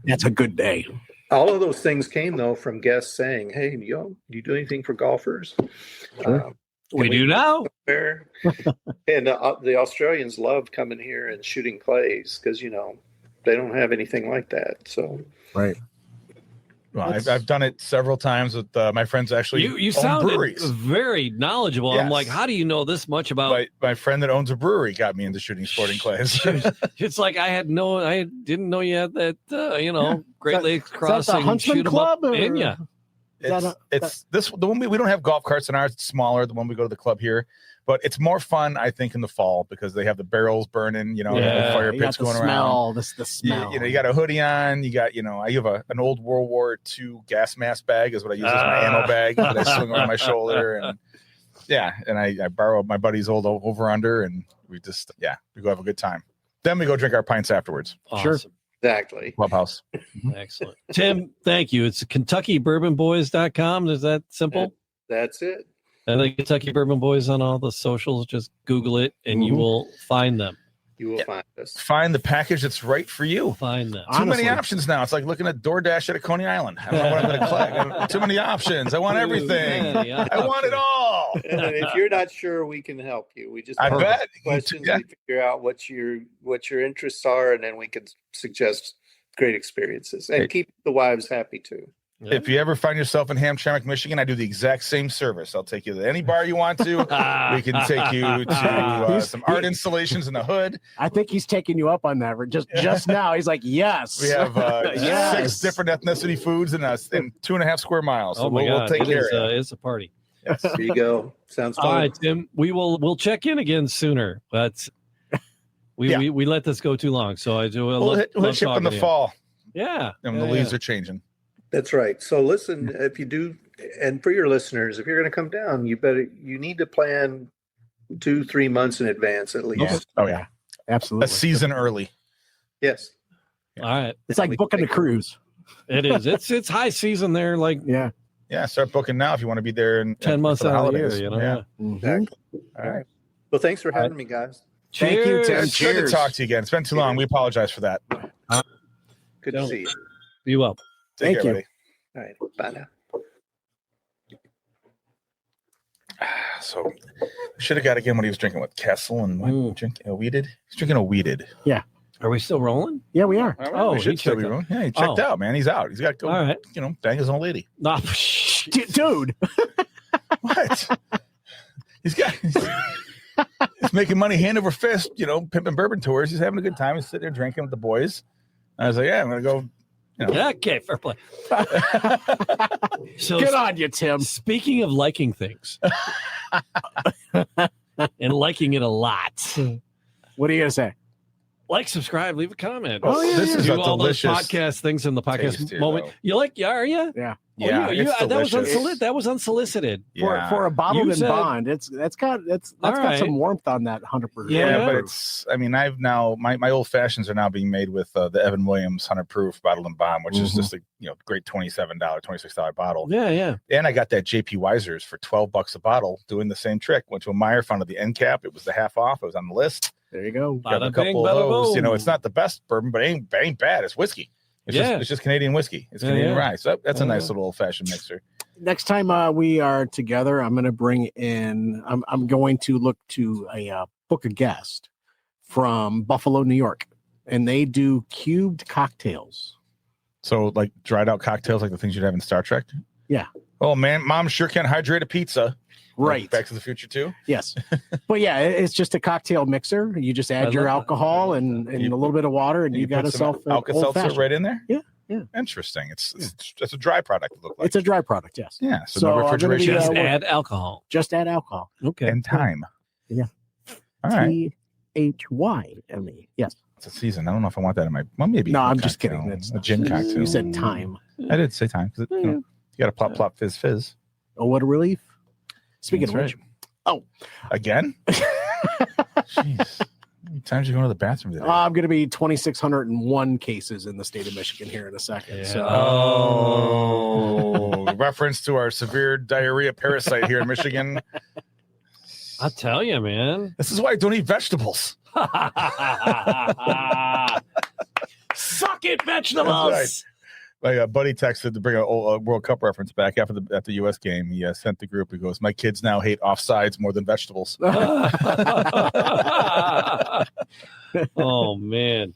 Speaker 3: that's a good day.
Speaker 6: All of those things came though from guests saying, "Hey, do you do anything for golfers?"
Speaker 3: Sure.
Speaker 2: We do now.
Speaker 6: And the Australians loved coming here and shooting clays because they don't have anything like that. So
Speaker 3: right.
Speaker 4: Well, I've done it several times with my friends. Actually,
Speaker 2: you
Speaker 4: own
Speaker 2: sound
Speaker 4: breweries.
Speaker 2: Very knowledgeable.
Speaker 4: Yes.
Speaker 2: I'm like, how do you know this much about?
Speaker 4: My friend that owns a brewery got me into shooting sporting clays.
Speaker 2: It's like I didn't know you had that. Great Lakes Crossing
Speaker 3: Huntsman
Speaker 2: shoot 'em
Speaker 3: Club
Speaker 2: up in ya.
Speaker 4: It's the one we don't have golf carts in ours. It's smaller. The one we go to the club here, but it's more fun, I think, in the fall because they have the barrels burning. The fire pits going around.
Speaker 3: The smell.
Speaker 4: You got a hoodie on. You got I have an old World War II gas mask bag is what I use as my ammo bag that I swing around my shoulder and I borrow my buddy's old over under and we just we go have a good time. Then we go drink our pints afterwards.
Speaker 2: Awesome.
Speaker 3: Sure.
Speaker 6: exactly.
Speaker 4: Clubhouse.
Speaker 2: Excellent. Tim, thank you. It's KentuckyBourbonBoys.com. Is that simple?
Speaker 6: That's it.
Speaker 2: And the Kentucky Bourbon Boys on all the socials. Just Google it and you will find them.
Speaker 6: You will find us.
Speaker 4: Find the package that's right for you.
Speaker 2: Find them.
Speaker 4: Too many options now. It's like looking at DoorDash at a Coney Island. I don't know what I'm going to collect. Too many options. I want everything. I want it all.
Speaker 6: And if you're not sure, we can help you. We just
Speaker 4: I bet.
Speaker 6: questions. We figure out what your interests are, and then we can suggest great experiences and keep the wives happy too.
Speaker 4: Yeah. If you ever find yourself in Hamtramck, Michigan, I do the exact same service. I'll take you to any bar you want to. We can take you to some art installations in the hood.
Speaker 3: I think he's taking you up on that. Just now, he's like, yes.
Speaker 4: We have 6 different ethnicity foods in 2.5 square miles. So we'll take care of it.
Speaker 2: It's a party.
Speaker 6: Yes. There you go. Sounds fun.
Speaker 2: All right, Tim. We'll check in again sooner, but we let this go too long. So I do.
Speaker 4: We'll hit ship in the fall.
Speaker 2: Yeah,
Speaker 4: and the leaves are changing.
Speaker 6: That's right. So listen, if you do, and for your listeners, if you're going to come down, you need to plan 2-3 months in advance at least.
Speaker 4: Oh yeah,
Speaker 3: absolutely.
Speaker 4: A season early.
Speaker 6: Yes.
Speaker 2: All right.
Speaker 3: It's like booking a cruise.
Speaker 2: It is. It's high season there. Like
Speaker 4: yeah. Start booking now if you want to be there in
Speaker 2: 10 months out of the year.
Speaker 4: Yeah.
Speaker 6: Exactly.
Speaker 4: All right.
Speaker 6: Well, thanks for having me, guys.
Speaker 3: Thank you, Tim.
Speaker 4: It's good to talk to you again. It's been too long. We apologize for that.
Speaker 6: Good to see you.
Speaker 2: Be well.
Speaker 4: Take care,
Speaker 3: you.
Speaker 4: buddy.
Speaker 6: All right. Bye now.
Speaker 4: So should have got again what he was drinking with Castle and what drinking a weeded. He's drinking a weeded.
Speaker 3: Yeah.
Speaker 2: Are we still rolling?
Speaker 3: Yeah, we are.
Speaker 4: All right, we should still be rolling. Yeah, he checked out, man. He's out. He's got to go.
Speaker 2: All right.
Speaker 4: Bang his old lady.
Speaker 2: Nah,
Speaker 3: dude.
Speaker 4: What? He's making money hand over fist, pimping bourbon tours. He's having a good time. He's sitting there drinking with the boys. I was like, yeah, I'm going to go.
Speaker 2: Yeah, okay, fair play. So
Speaker 3: good on you, Tim.
Speaker 2: Speaking of liking things and liking it a lot.
Speaker 3: What are you going to say?
Speaker 2: Like, subscribe, leave a comment.
Speaker 4: Oh, yeah, this is
Speaker 2: do
Speaker 4: a
Speaker 2: all those
Speaker 4: delicious
Speaker 2: podcast things in the podcast
Speaker 4: here,
Speaker 2: moment.
Speaker 4: though.
Speaker 2: Are you?
Speaker 3: Yeah.
Speaker 4: Yeah,
Speaker 2: that was unsolicited.
Speaker 3: For a bottled and bond, that's got some warmth on that 100%.
Speaker 4: Yeah, but it's. I mean, I've now my old fashions are now being made with the Evan Williams 100 proof bottled and bond, which is just a great $26 bottle.
Speaker 2: Yeah.
Speaker 4: And I got that JP Weisers for $12 a bottle, doing the same trick. Went to a Meijer, found the end cap. It was the half off. It was on the list.
Speaker 3: There you go.
Speaker 4: Got a couple of those. It's not the best bourbon, but it ain't bad. It's whiskey. It's just Canadian whiskey. It's Canadian rye. So that's a nice little old fashioned mixer.
Speaker 3: Next time we are together, I'm going to bring in. I'm going to look to book a guest from Buffalo, New York, and they do cubed cocktails.
Speaker 4: So like dried out cocktails, like the things you'd have in Star Trek.
Speaker 3: Yeah.
Speaker 4: Oh man, Mom sure can hydrate a pizza.
Speaker 3: Right.
Speaker 4: Back to the Future too.
Speaker 3: Yes. But yeah, it's just a cocktail mixer. You just add your alcohol and a little bit of water, and you got yourself
Speaker 4: Alka-Seltzer right in there.
Speaker 3: Yeah.
Speaker 4: Interesting. It's a dry product. It look like
Speaker 3: it's a dry product. Yes.
Speaker 4: Yeah. So no refrigeration.
Speaker 2: Just add alcohol.
Speaker 3: Just add alcohol.
Speaker 2: Okay.
Speaker 4: And time.
Speaker 3: Yeah.
Speaker 4: All right.
Speaker 3: THYME. Yes.
Speaker 4: It's a season. I don't know if I want that in my. Well, maybe.
Speaker 3: No, I'm just kidding. It's
Speaker 4: a gin cocktail.
Speaker 3: You said time.
Speaker 4: I did say time because you got to plop fizz.
Speaker 3: Oh, what a relief! Speaking of which,
Speaker 4: again. Jeez. times you going to the bathroom today?
Speaker 3: I'm going to be 2,601 cases in the state of Michigan here in a second.
Speaker 2: Yeah.
Speaker 3: So.
Speaker 4: Oh, reference to our severe diarrhea parasite here in Michigan.
Speaker 2: I'll tell you, man.
Speaker 4: This is why I don't eat vegetables.
Speaker 2: Suck it, vegetables.
Speaker 4: My buddy texted to bring a World Cup reference back after the U.S. game. He sent the group. He goes, "My kids now hate offsides more than vegetables."
Speaker 2: Oh man.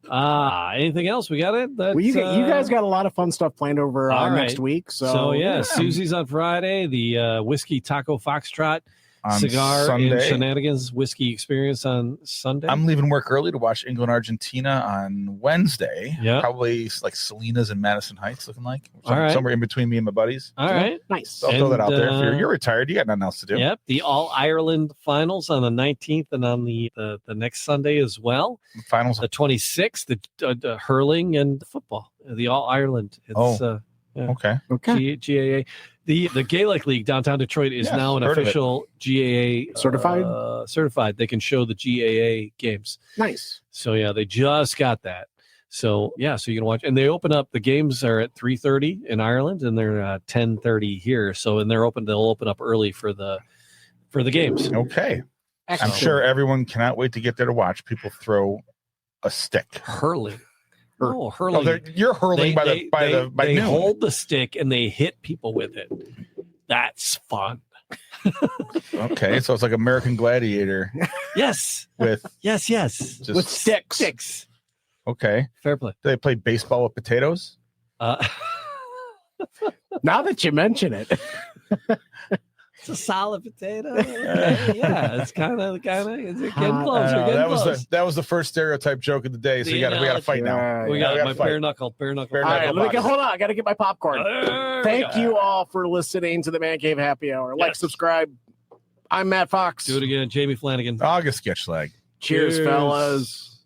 Speaker 2: Anything else? We got it.
Speaker 3: Well, you guys got a lot of fun stuff planned over next week. So
Speaker 2: yeah, Susie's on Friday. The whiskey taco foxtrot.
Speaker 4: On
Speaker 2: Cigar
Speaker 4: Sunday.
Speaker 2: and Shenanigans Whiskey Experience on Sunday.
Speaker 4: I'm leaving work early to watch England Argentina on Wednesday.
Speaker 2: Yeah,
Speaker 4: probably like Salinas and Madison Heights looking like.
Speaker 2: Somewhere
Speaker 4: in between me and my buddies.
Speaker 2: All right,
Speaker 3: nice.
Speaker 4: So I'll throw that out there. If you're retired, you got nothing else to do.
Speaker 2: Yep, the All Ireland finals on the 19th and on the next Sunday as well.
Speaker 4: Finals
Speaker 2: the 26th, the hurling and football. The All Ireland. It's,
Speaker 4: okay.
Speaker 2: GAA. The Gaelic League downtown Detroit is now an official GAA certified. They can show the GAA games.
Speaker 3: Nice.
Speaker 2: So yeah, they just got that. So yeah, so you can watch, and they open up. The games are at 3:30 in Ireland, and they're 10:30 here. So and they'll open up early for the games.
Speaker 4: Okay.
Speaker 3: Excellent.
Speaker 4: I'm sure everyone cannot wait to get there to watch people throw a stick.
Speaker 2: Hurling. Oh, hurling!
Speaker 4: No, you're hurling by
Speaker 2: they
Speaker 4: noon.
Speaker 2: hold the stick and they hit people with it. That's fun.
Speaker 4: Okay, so it's like American Gladiator.
Speaker 2: Yes. Yes.
Speaker 4: Just
Speaker 3: with sticks.
Speaker 4: Okay.
Speaker 2: Fair play.
Speaker 4: Do they play baseball with potatoes?
Speaker 3: Now that you mention it.
Speaker 2: It's a solid potato. Yeah, it's kind of it's getting close.
Speaker 4: That was the first stereotype joke of the day. So we got to fight now.
Speaker 2: We got my bare knuckle.
Speaker 3: All right, hold on. I got to get my popcorn. Thank you all for listening to the Man Cave Happy Hour. Like, subscribe. I'm Matt Fox.
Speaker 2: Do it again, Jamie Flanagan.
Speaker 4: August Sketchlag.
Speaker 3: Cheers, fellas.